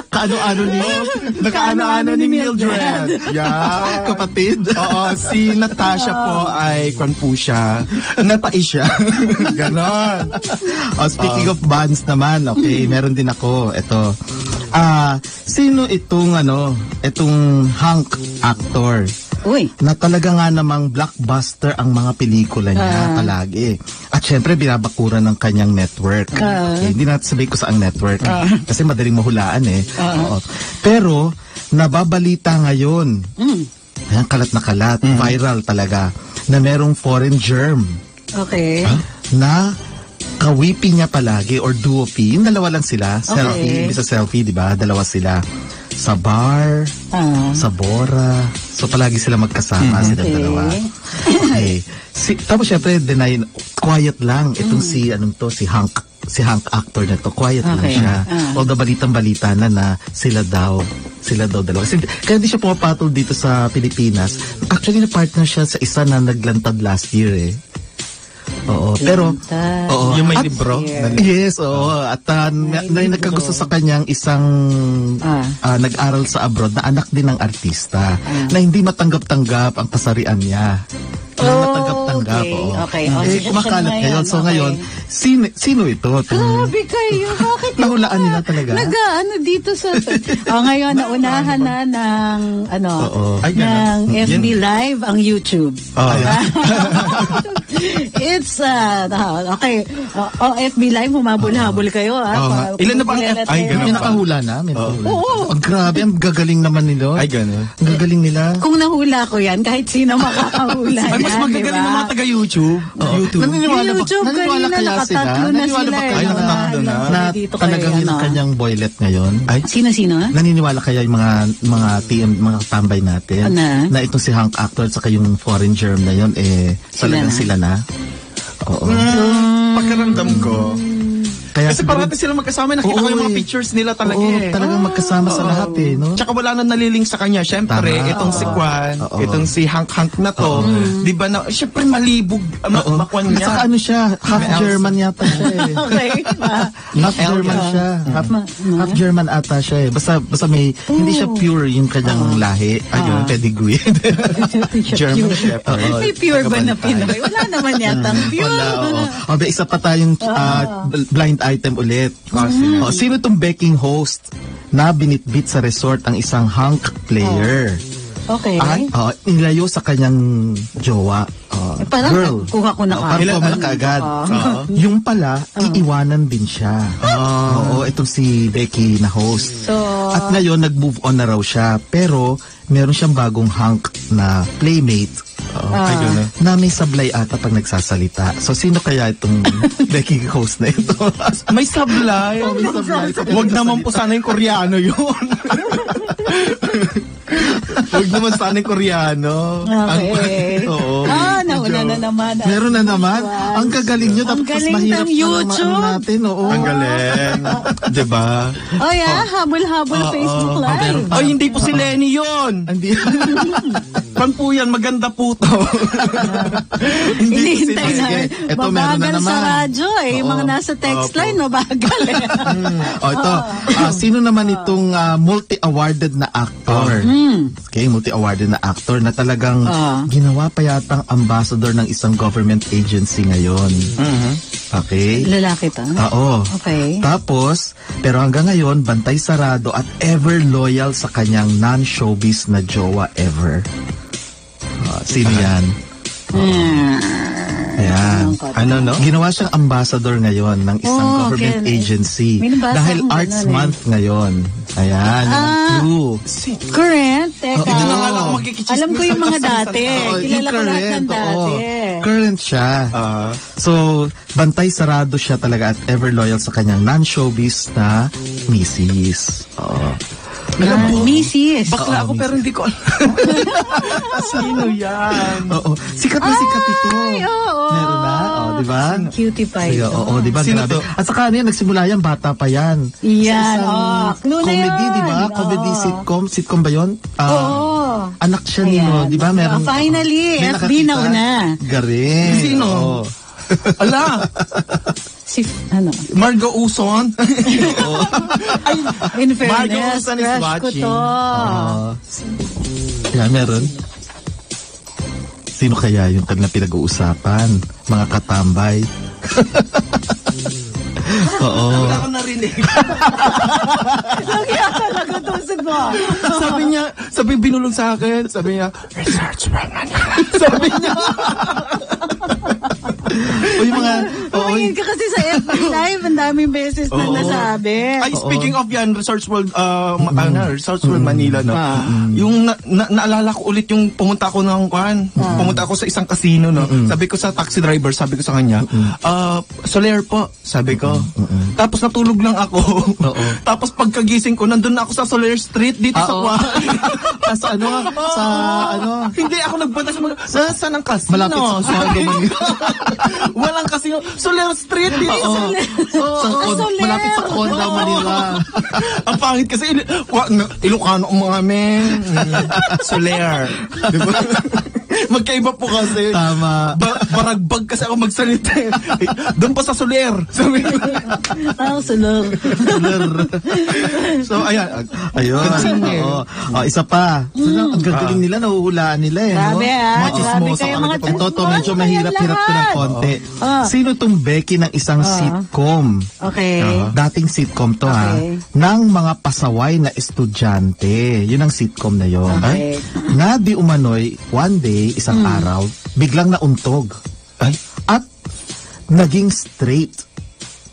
Nakaano-ano ni Mildred. Yeah. kapatid. Oo, si Natasha po ay kwan po siya. Natai siya. Ganon. Speaking of bands naman, okay, meron din ako. Ito. Sino itong hunk actor? Uy. Na talaga nga namang blockbuster ang mga pelikula niya palagi. At syempre, binabakuran ng kanyang network. Okay, hindi natin sabihin ko saang network. Kasi madaling mahulaan eh. Oo. Pero, nababalita ngayon, ayan, kalat na kalat, viral talaga, na merong foreign germ. Okay. Na kawipi niya palagi or duopi. Yung dalawa lang sila. Selfie. Bisa selfie, di ba? Dalawa sila. Sa bar, sa Bora. So, palagi sila magkasama, sila dalawa. Okay. Tapos, syempre, quiet lang. Itong si Hunk actor na to. Quiet lang siya. Although, balitang-balita na sila daw dalawa. Kasi, kaya di siya pumapatol dito sa Pilipinas. Actually, na-partner siya sa isa na naglantad last year eh. Oo, pero Yung may libro. Yes, oo. At may nagkagusto sa kanyang isang nag-aral sa abroad na anak din ng artista na hindi matanggap-tanggap ang kasarian niya. Natanggap-tanggap. Okay. Okay. Kumakalat ngayon. So ngayon, sino ito? Grabe kayo. Bakit Nahulaan nila talaga. Dito sa... ngayon, naunahan na ng, ng FB Live ang YouTube. It's, okay. FB Live, humabol-habol kayo. Ilan na ba ang Ay, may nakahula na? Oo. Grabe, ang gagaling naman nila. Ay, gano'n. Ang gagaling nila. Kung nahula ko yan, kahit sino makakahula Ay, mas magagaling ng mga taga-YouTube. Naniniwala YouTube kaya kanina, sila? nakatatlo na sila. Ay, nakatatlo na. Na talagang yun ang kanyang boylet ngayon? Ay, Sino? naniniwala kaya yung mga TM, mga tambay natin na itong si Hank Actor at saka yung foreign germ na yun, talagang sila na? Oo. Pakiramdam ko. Kaya kasi parati sila magkasama, nakita ko yung mga pictures nila talaga talagang magkasama sa lahat no? Tsaka wala na naliling sa kanya. Siyempre, itong si Kwan, itong si Hank na to, di ba na, siyempre malibog, makwan niya. Saka ano siya, half German yata siya Okay. Half German siya. Half German ata siya Basta may, hindi siya pure yung kanyang lahi. Ayun, pedigree. German Shepherd. May pure ba na Pinoy? Wala naman yatang pure. Wala, isa pa tayong blind item ulit. Sino tong baking host na binitbit sa resort ang isang hunk player? Okay. Nilayo sa kanyang jowa. Parang girl. kuha ko na kaagad. Yung pala, iiwanan din siya. Itong si Becky na host. At ngayon, nag-move on na raw siya. Pero, meron siyang bagong hunk na playmate. Na may sablay ata pag nagsasalita. So, sino kaya itong Becky host na ito? May sablay? Huwag naman po sana yung Koreano yun. Huwag naman sana yung Koreano. Okay. Nauna na naman. Meron na naman. Ang gagaling nyo. Ang Tapos galing mahirap ng YouTube. natin. Ang galing. Diba? Habol-habol Facebook Live. Hindi po si Lenny yun. Hindi. Pan po yan, maganda po to. Hindi hintay na. Ito meron na Mabagal naman. sa radyo Mga nasa text line, mabagal Ito. Sino naman itong multi-awarded na actor? Okay, multi-awarded na actor na talagang ginawa pa yatang ambassador ng isang government agency ngayon. Okay? Lalaki ta? Oo. Okay. Tapos, pero hanggang ngayon, bantay sarado at ever loyal sa kanyang non-showbiz na jowa ever. Sino yan? Ayan. Ginawa siyang ambassador ngayon ng isang government agency. Dahil Arts Month ngayon. Ayan. Current? Teka. Alam ko yung mga dati. Kilala ko lahat ng dati. Current siya. So, bantay sarado siya talaga at ever loyal sa kanyang non-showbiz na misis. Misis. Bakla ako pero hindi ko alam. Sino yan? Sikat na sikat ito. Meron na. Diba? Cutie pie. Diba? Grabe. At saka nagsimula yan, bata pa yan. Yan. Comedy, diba? Comedy sitcom. Sitcom ba yun? Anak siya nino. Diba? Meron. Finally, FB na una. Galing. Sino? Ala! Si, Margo Uson? In fairness, Margo Uson is crush ko watching. to. Meron. Sino kaya yung kanilang pinag-uusapan? Mga katambay. Wala ko narinig. Kaya talaga tusod mo. sabi binulong sa akin, sabi niya, research from Manila. Sabi niya. Yung mga, tumingin ka kasi sa FB Live, ang daming beses na nasabi. Ay, speaking of yan, Research World, Research World Manila, no? Yung naalala ko ulit yung pumunta ako ng pumunta ako sa isang casino, no? Sabi ko sa taxi driver, sabi ko sa kanya, Soler po, sabi ko. Tapos natulog lang ako. Tapos pagkagising ko, nandun na ako sa Soler Street, dito sa Kwan. Hindi ako nagbanta sa saan ang casino? Malapit sa Condo Manila. Walang casino. Soler Street, dito. Malapit sa Condo Manila. Ang pangit kasi, Ilocano ang mga men. Soler. Diba? Magkaiba po kasi. Tama. Baragbag kasi ako magsalita. Doon pa sa Soler. Sabi ko. Sulor. So, ayan. Ayun. Continue. Oo. Isa pa. Ang gagaling nila, nahuhulaan nila eh. Grabe Mga Grabe chismosa kayo talaga mga itong Toto, medyo mahirap-hirap ko ng konti. Sino tong Becky ng isang sitcom? Okay. Dating sitcom to Okay. ng mga pasaway na estudyante. Yun ang sitcom na yun. Okay. Na di umano'y, one day, isang araw, biglang nauntog. At naging straight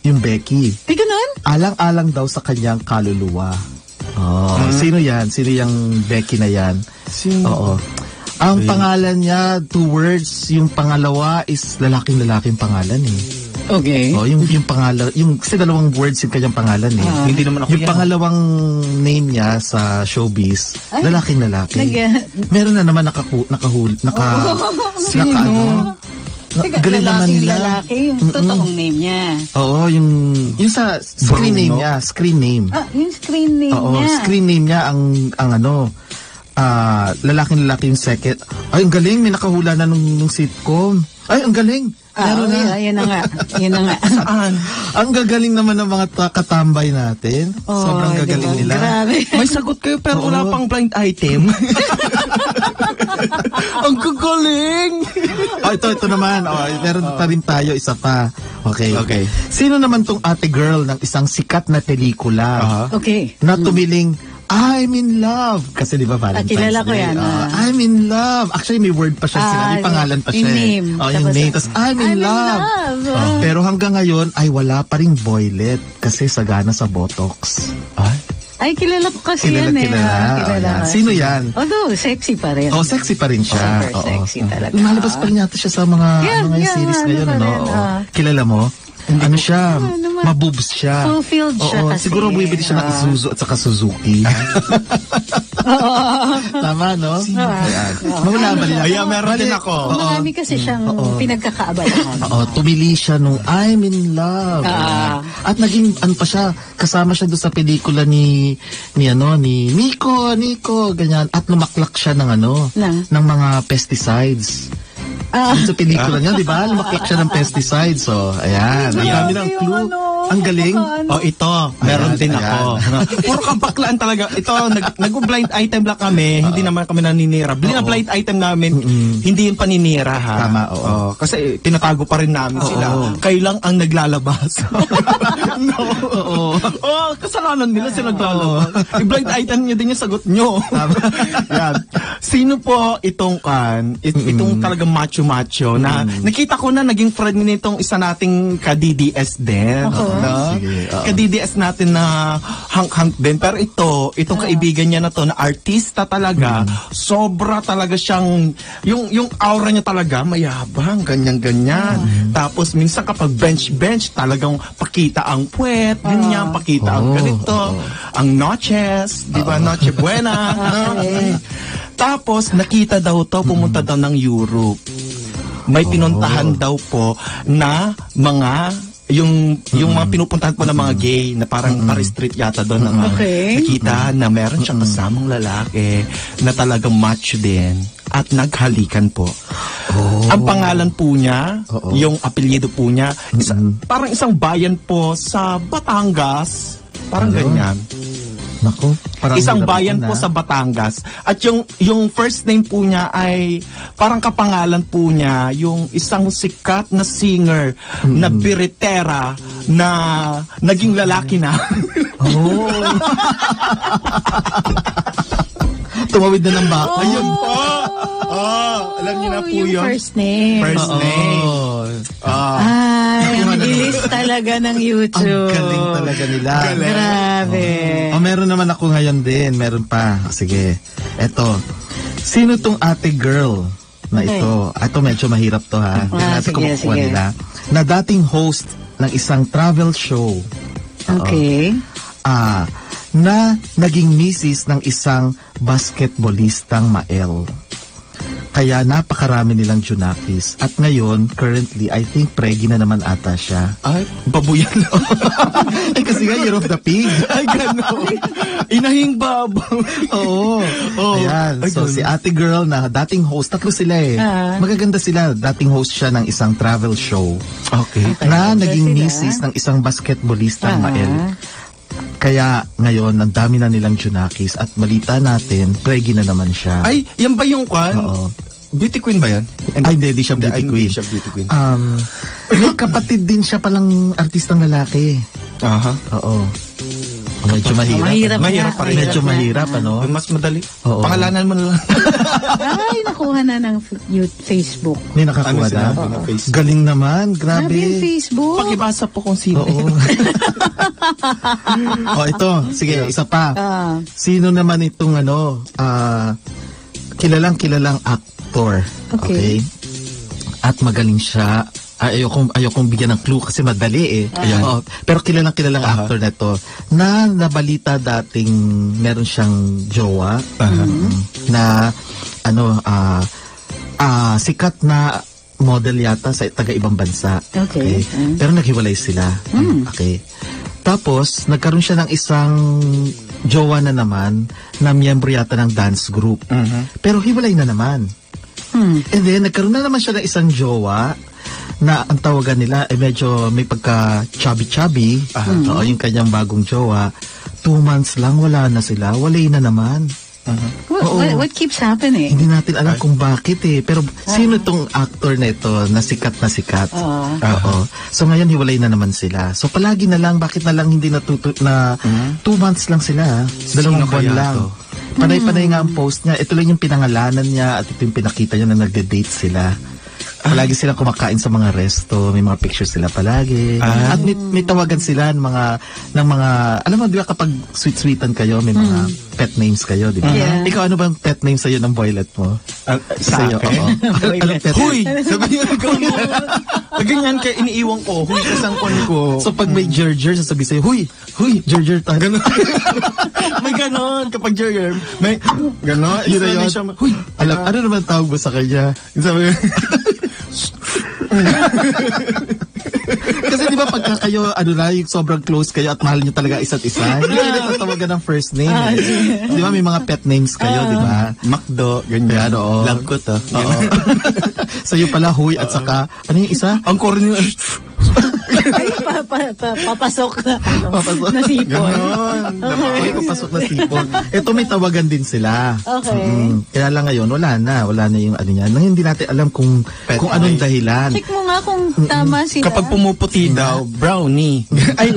yung Becky. Di ganun? Alang-alang daw sa kanyang kaluluwa. Sino yan? Sino yung Becky na yan? Oo. Ang pangalan niya, 2 words. Yung pangalawa is lalaking-lalaking pangalan eh. Okay. Yung pangalan, kasi 2 words yung kanyang pangalan eh. Hindi naman ako Yung yan. pangalawang name niya sa showbiz, lalaking-lalaki. Meron na naman galing naman nila. Lalaki, yung totoong name niya. Oo, yung sa screen name niya, screen name. Yung screen name Oo, niya. screen name niya ang lalaking-lalaki yung second. Ay, ang galing, may nakahula na nung sitcom. Ay, ang galing. Meron na. Yun na nga. Yun na nga. Saan? Ang gagaling naman ng mga katambay natin. Sobrang gagaling nila. Grabe. May sagot kayo pero wala pang blind item. Ang gagaling! Ito naman. Meron pa rin tayo, isa pa. Okay. Okay. Sino naman tong ate girl ng isang sikat na pelikula Okay. na tumiling, I'm in love. Kasi di ba Valentine's kilala ko Day? yan, I'm in love. Actually, may word pa siya. May pangalan pa siya. yung name. Yung name. Tapos, I'm in love. Pero hanggang ngayon, ay wala pa ring boylet. Kasi sagana sa Botox. Ay, kilala ko kasi yan eh. Kilala. Sino yan? Although, sexy pa rin. Sexy pa rin siya. Super sexy talaga. Lumalabas pa rin yata siya sa mga series ngayon. Kilala mo? Ano siya? Maboobs siya. Fulfilled siya kasi. Siguro bibili siya ng Isuzu at saka Suzuki. Tama, no? Ayan. Mawala ba nila? Ayan, meron din ako. Marami kasi siyang pinagkakaabalahan. Tumili siya nung I'm in love. At naging, pa siya, kasama siya doon sa pelikula ni Nico, ganyan. At lumaklak siya ng ng mga pesticides. Sa pelikula niya, di ba? Lumaklak siya ng pesticides. So, ayan. Ang dami ng clue. Ang galing. Ito. Meron din ako. Puro kabaklaan talaga. Ito, nag-blind item lang kami. Hindi naman kami naninira. Blind item namin, hindi yung paninira ha. Tama, kasi tinatago pa rin namin sila. Kailang ang naglalabas. Kasalanan nila sila naglalabas. I-blind item nyo din yung sagot nyo. Yan. Sino po itong talagang macho-macho na nakita ko na naging friend nitong isa nating ka-DDS din. Ka-DDS natin na hang din. Pero itong kaibigan niya na to na artista talaga, sobra talaga siyang, yung aura niya talaga, mayabang, ganyan-ganyan. Tapos minsan kapag bench, talagang pakita ang puwet, ganyan, pakita ang ganito, ang noches, di ba, noche buena. Tapos nakita daw to, pumunta daw ng Europe. May pinuntahan daw po na mga yung mga pinupuntahan po ng mga gay na parang pa-street yata doon na nakita na meron siyang kasamang lalaki na talagang macho din at naghalikan po. Ang pangalan po niya, yung apelyido po niya, parang isang bayan po sa Batangas, parang ganyan. Naku, isang bayan po sa Batangas. At yung first name po niya ay parang kapangalan po niya yung isang sikat na singer na biritera na naging lalaki na. Tumawid na ng baka. Ayun po. Alam niyo na po yun. First name. Ang bilis talaga ng YouTube. Ang galing talaga nila. Grabe. Meron naman ako ngayon din. Meron pa. Sige. Eto. Sino tong ate girl na ito? Ito medyo mahirap to ha. Hindi natin kumukuha nila. Na dating host ng isang travel show. Okay. Na naging misis ng isang basketballistang Mael. Kaya napakarami nilang Junakis. At ngayon, currently, I think pregi na naman ata siya. Ay, babuyan. Ay, kasi nga, Year of the Pig. Ay, gano'n. Inahing babaw. Oo. Ayan. Ay, So, si Ate Girl na dating host, tatlo sila eh. Magaganda sila. Dating host siya ng isang travel show. Okay. Na ganda naging sila. misis ng isang basketballista, Mael. Kaya ngayon, ang dami na nilang Junakis at balita natin, pregi na naman siya. Ay, yan ba yung kwan? Oo. Beauty queen ba yan? Ay, hindi siya beauty queen. Hindi siya beauty queen. May kapatid din siya palang artistang lalaki. Aha. Oo. Medyo mahirap. Mahirap pa rin. Medyo mahirap, ano? Mas madali. Oo. Pangalanan mo na lang. Ay, nakuha na ng Facebook. May nakakuha sila? na. Facebook. Galing naman, Grabe yung grabe. Facebook. Pakibasa po kung sino. Oo. Ito. Sige, isa pa. Sino naman itong kilalang actor. Okay. At magaling siya. Ayokong bigyan ng clue kasi madali eh. Oo. Pero kilalang actor na to na nabalita dating meron siyang jowa na sikat na model yata sa taga-ibang bansa. Okay. Pero naghiwalay sila. Okay. Tapos, nagkaroon siya ng isang jowa na naman na miyembro yata ng dance group. Pero hiwalay na naman. And then, nagkaroon na naman siya ng isang jowa na ang tawagan nila medyo may pagka chubby-chubby. Yung kanyang bagong jowa. 2 months lang, wala na sila. Walay na naman. What keeps happening? Hindi natin alam kung bakit eh. Pero sino itong actor na ito na sikat na sikat? Oo. So ngayon hiwalay na naman sila. So palagi na lang, bakit na lang hindi na 2 months lang sila? 2 buwan lang. Panay-panay nga ang post niya. Ito lang yung pinangalanan niya at ito yung pinakita niya na nagde-date sila. Palagi silang kumakain sa mga resto, may mga pictures sila palagi. At may tawagan sila ng mga alam mo, di ba kapag sweet-sweetan kayo, may mga pet names kayo, di ba? Yeah. Ikaw, ano bang pet name sa'yo ng boylet mo? Sa Sa'yo, akin? oo. Anong pet Huy! Sabi niya, ganyan kaya iniiwan ko. Huy, kasangkon ko. So pag may Gerger, sasabi sa'yo, huy, Gerger tayo. Ganon. May ganon. Kapag Jerry, may ganon. Yun na yun. Huy, Ano naman tawag mo sa kanya? sabi Kasi di ba pagka kayo, yung sobrang close kayo at mahal nyo talaga isa't isa, hindi kayo tatawagan ng first name. Di ba may mga pet names kayo, di ba? Macdo, ganyan. Oo. Love ko to. Oo. Sa'yo pala, huy, at saka, ano yung isa? Ang corny. Ay, papasok na. Na sipon. Okay, papasok na sipon. Ito may tawagan din sila. Okay. Kaya lang ngayon, wala na yung ano niya. Nang hindi natin alam kung anong dahilan. Check mo nga kung tama sila. Kapag pumuputi daw, brownie. Ay,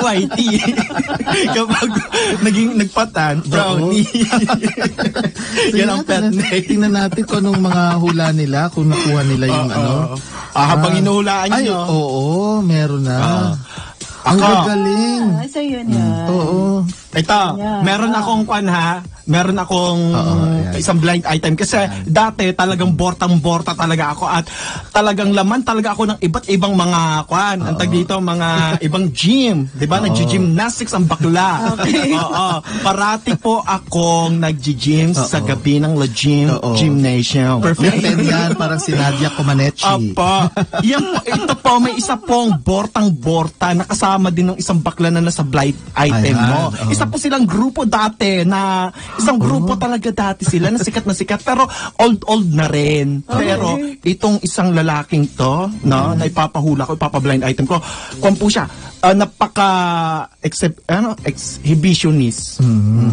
whitey. Kapag nagpatan, brownie. Yan ang pet name. Tingnan natin kung anong mga hula nila, kung nakuha nila yung ano. Habang inuhulaan Ay, nyo. oo, meron na. Ang Ako. gagaling. So yun yan. Oo. Ito, meron akong meron akong isang blind item kasi dati talagang bortang-borta talaga ako at talagang laman talaga ako ng iba't ibang mga ang tag dito, mga ibang gym. 'Di ba? Nagji-gymnastics ang bakla. Oo. Parati po akong nagji-gym sa gabi ng La Gym Gymnasium. Perfect 10 yan, parang si Nadia Comaneci. Apa. Ito po, may isa pong bortang-borta na kasama din ng isang bakla na nasa blind item mo. Isa po silang grupo dati na isang grupo talaga dati sila na sikat pero old na rin. Pero itong isang lalaking to, no, na ipapahula ko, ipapablind item ko, kung po siya, exhibitionist.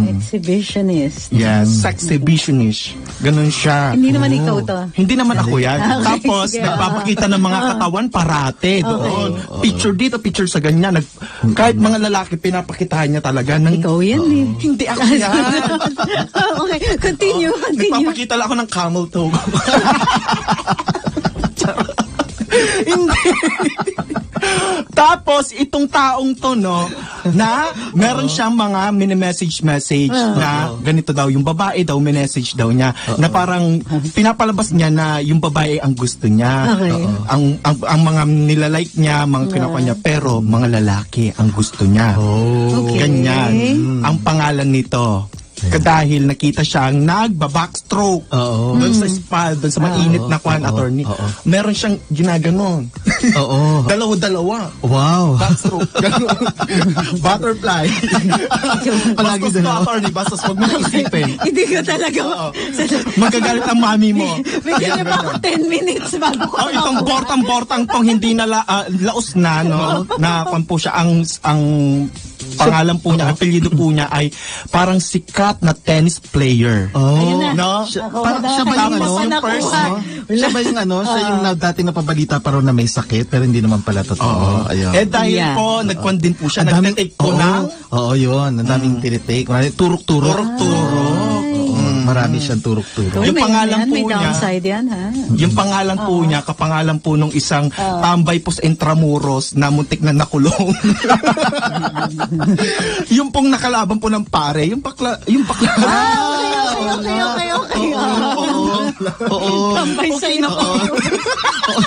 Exhibitionist. Yes, exhibitionist. Ganun siya. Hindi naman ikaw to. Hindi naman ako yan. Okay, Tapos, sige. nagpapakita ng mga katawan parate doon. Picture dito, picture sa ganyan. Kahit mga lalaki, pinapakitahan niya talaga. Ikaw yan eh. Hindi ako yan. Okay, continue. Nagpapakita lang ako ng camel toe. Hindi. Tapos, itong taong to, no, na meron siyang mga mini-message na ganito daw, yung babae daw, mini-message daw niya, na parang pinapalabas niya na yung babae ang gusto niya. Okay. Ang mga nilalike niya, mga kinuha niya, pero mga lalaki ang gusto niya. Okay. Ganyan. Ang pangalan nito, Dahil nakita siyang nagba-backstroke doon sa spa, doon sa mainit na kwan, attorney. Meron siyang ginaganon. Oo. Dalawa-dalawa. Wow. Backstroke. Butterfly. Palagi Bastos dalawa. ka, attorney. Bastos, huwag mo nang isipin. Hindi ko talaga. Magagalit ang mami mo. Bigyan niyo pa ako 10 minutes bago ko. Itong portang-portang tong hindi na laos na, no? Na kwan po siya, ang pangalan po niya, apelyido po niya ay parang sikat na tennis player. Ayun na. No? Parang siya ba yung Hindi ano? pa nakuha. Siya ba yung ano? Siya yung dati napabalita pa rin na may sakit pero hindi naman pala totoo. Ayun. Dahil Yeah. po, nagkwan din po siya, Ang daming- nagtitake po na. Oo, yun. Ang daming tinitake. Turok-turok. Turok-turok. Marami siyang turok-turok. Yung pangalan po may niya- downside yan, ha? Yung pangalan po niya, kapangalan po nung isang tambay po sa Intramuros na muntik na nakulong. Yung pong nakalaban po ng pare, yung bakla. Okay. Oo. Tambay sa ino.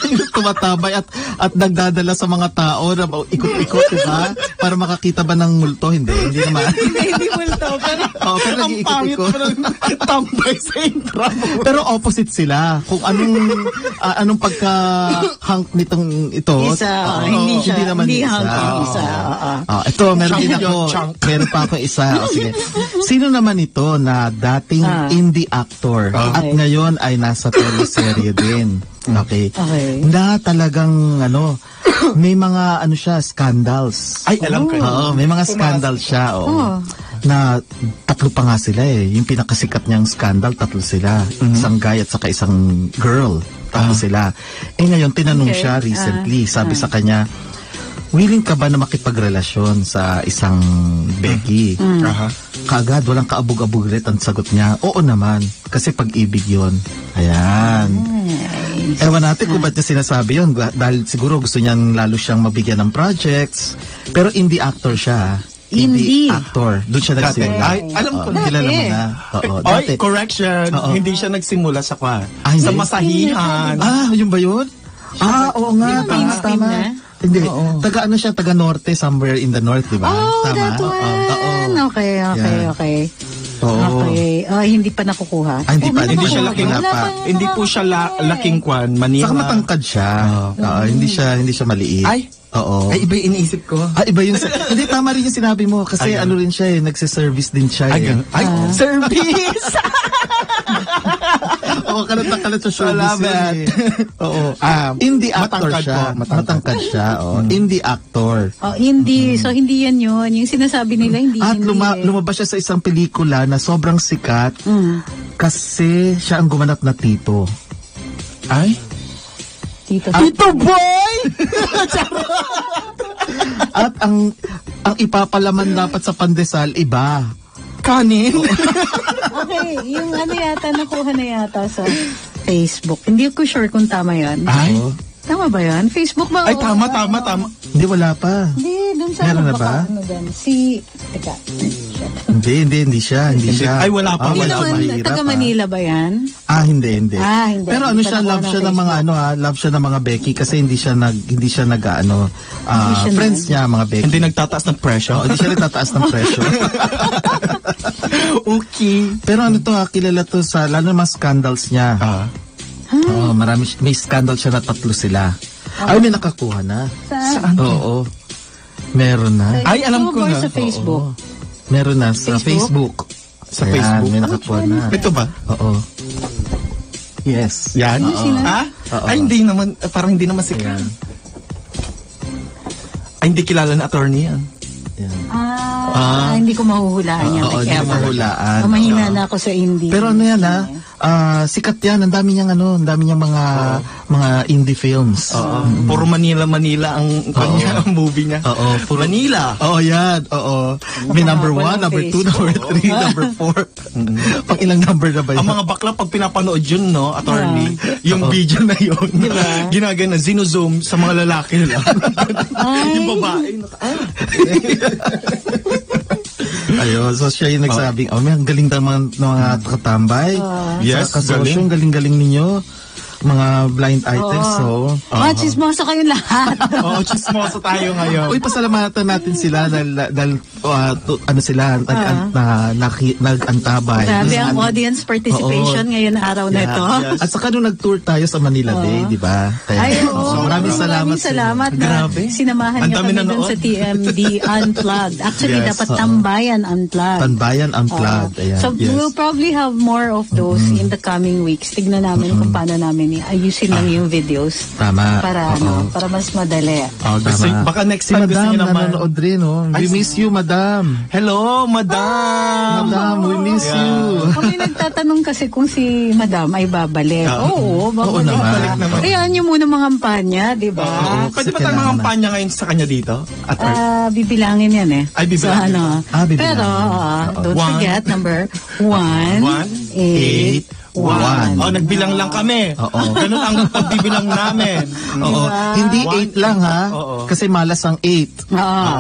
Yung tumatabay at nagdadala sa mga tao na ikot-ikot, diba? Para makakita ba ng multo? Hindi naman. Hindi multo. Pero Pero Ang pangit nag-iikot-ikot. po ng tambay sa Intramuros. Pero opposite sila. Kung anong pagka-hunk nitong ito. Isa, hindi siya. naman Hindi isa. hunk ang isa. Ito, meron din Chunk ako. yun, chunk. Meron pa ako isa. O, sige. Sino naman ito na dating indie actor at ngayon ay nasa teleserye din? Okay. Na talagang may mga siya, scandals. Ay, alam ko. Oo, may mga scandals siya. Oo. Na tatlo pa nga sila eh. Yung pinakasikat niyang scandal, tatlo sila. Isang guy at saka isang girl. Tatlo sila. Ngayon, tinanong siya recently. Sabi sa kanya, willing ka ba na makipagrelasyon sa isang Becky? Kaagad, walang kaabog-abog ulit ang sagot niya. Oo naman. Kasi pag-ibig yun. Ayan. Ewan natin kung ba't niya sinasabi yun. Dahil siguro gusto niyang lalo siyang mabigyan ng projects. Pero indie actor siya. Indie. Actor. Doon siya nagsimula. Ay, alam ko na. Kilala mo na. Oo, Ay, dati. correction. Hindi siya nagsimula sa kwan. Ay, Sa hindi. masahihan. Yun ba yun? Oo nga. mainstream Tama. na? Hindi. Taga siya, taga norte, somewhere in the north, di ba? Oh, Tama? that one. Okay. Oo. Okay. Hindi pa nakukuha. Hindi pa. Hindi siya laking Wala pa. Hindi po siya laking kwan. Manila. Saka matangkad siya. Hindi siya maliit. Ay. Oo. Ay, iba yung iniisip ko. Iba yun. Hindi, tama rin yung sinabi mo. Kasi ano rin siya nagsiservice din siya Service! Oo, kalat sa showbiz Salamat. yun Oo. Indie actor matangkad siya. po, Matangkad siya. Indie actor. Hindi. So, hindi yan yun. Yung sinasabi nila, hindi. At hindi lumabas siya sa isang pelikula na sobrang sikat kasi siya ang gumanap na Tito. Ay? Tito. Tito Boy! At ang ipapalaman dapat sa pandesal, iba. Kanin? Okay. Yung yata, nakuha na yata sa Facebook. Hindi ko sure kung tama yan. Ay? Tama ba yan? Facebook ba? Ay, tama. Hindi, wala pa. Hindi, dun sa Meron na baka, ba? dun. Teka. Hindi siya. Ay, wala pa. Hindi Wala naman, mahirap, taga Manila ba yan? Hindi. Hindi. Pero Hindi pa siya, nakuha love ng siya ng mga love siya ng mga Becky kasi hindi siya friends niya mga Becky. Hindi nagtataas ng presyo. Hindi siya nagtataas ng presyo. Okay. Pero kilala to sa lalo ng mga scandals niya. May scandal siya na tatlo sila. Ay, may nakakuha na. Saan? Oo. Meron na. Ay, alam ko na. Sa Facebook. Meron na sa Facebook. Sa Ayan, Facebook? may nakakuha na. Ito ba? Oo. Yes. Yan? Ay, hindi naman, parang hindi naman sikat. Ayan. Ay, hindi kilala na attorney yan. Ayan. Hindi ko mahuhulaan yan. Oo, hindi ko mahuhulaan. Mahina na ako sa indie. Pero sikat yan. Ang dami niyang mga indie films. Puro Manila ang ang movie niya. Oo, puro Manila. Oo, yan. Oo. May number 1, number 2, number 3, number 4. Pang ilang number na ba yun? Ang mga bakla, pag pinapanood yun, no, attorney, yung video na yun, ginagana, zino-zoom sa mga lalaki nila. Yung babae. Ayun, so siya yung nagsabing, may ang galing ng mga katambay. Yes, Sa kasosyo, galing-galing ninyo. mga blind items. So, Mga chismosa kayong lahat. Oo, chismoso tayo ngayon. uy, pasalamatan natin sila dahil ano sila, nag-antabay. Grabe ang audience participation ngayon araw na ito. At saka nung nag-tour tayo sa Manila Day, di ba? Ay, So, maraming salamat. salamat na Grabe. sinamahan Ang niyo dami kami nanood. dun sa TMD Unplugged. Actually, Yes, dapat Tambayan Unplugged. Tanbayan Unplugged. Ayan. So, we'll probably have more of those in the coming weeks. Tignan namin kung paano namin ayusin lang yung videos. Tama. Para, Oo. para mas madali. Oh, gusto, Tama. baka next Si time gusto Madam niyo naman. nanonood rin, oh. We miss you, Madam. Hello, madam! Madam, we miss you. Kami nagtatanong kasi kung si Madam ay babalik. Oo, babalik. naman. Babalik naman. Hayaan niyo muna mga kampanya, di ba? Pwede ba Kasi tayo mga kailangan kampanya ngayon sa kanya dito? At Bibilangin yan eh. Ay, bibilangin. So, ano, Bibilangin. pero, don't One. forget, number 1, 8, 1. Oh, nagbilang lang kami. Oo. Ganun ang pagbibilang namin. Oo. Hindi 8 lang, ha? Oo. Kasi malas ang 8.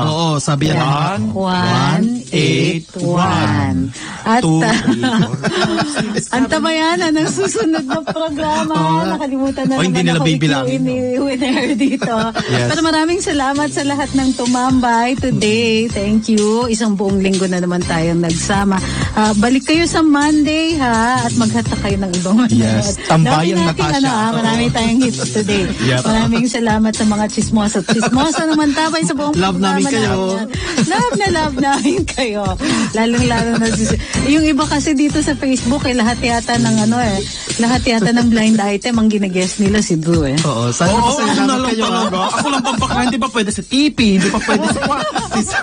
Oo, sabi yan. 1, 8, 1. At Two, ang tabayanan ng susunod na programa. Nakalimutan na O, hindi naman nila ako bibilangin, i-clue ni winner dito. Yes. Pero maraming salamat sa lahat ng tumambay today. Thank you. Isang buong linggo na naman tayong nagsama. Balik kayo sa Monday, ha? At maghata kayo ng ibang manood. Yes, tambayang Dami nating, Natasha. marami tayong hits today. Yep. Maraming salamat sa mga chismosa. Chismosa naman tabay sa buong Love namin kayo. Love namin kayo. Lalong-lalo na yung iba kasi dito sa Facebook lahat yata ng lahat yata ng blind item ang gine-guess nila si Drew eh. Oo, sana Oo, masaya ako na naman lang kayo. talaga. Ako lang pampakla, hindi pa pwede sa TV, hindi pa pwede sa...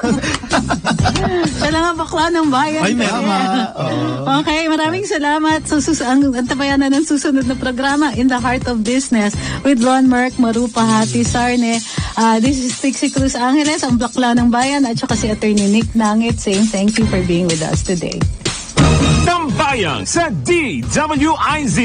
Siya lang ang bakla ng bayan. Ay, kasi. tama. Okay, maraming salamat. Ang tabayanan ng susunod na programa, In the Heart of Business with Lon Merck, Marupa Hati Sarne. This is Trixie Cruz Angeles, ang bakla ng bayan, at saka si Attorney Nick Nangit saying thank you for being with us today. Tambayan sa DWIZ.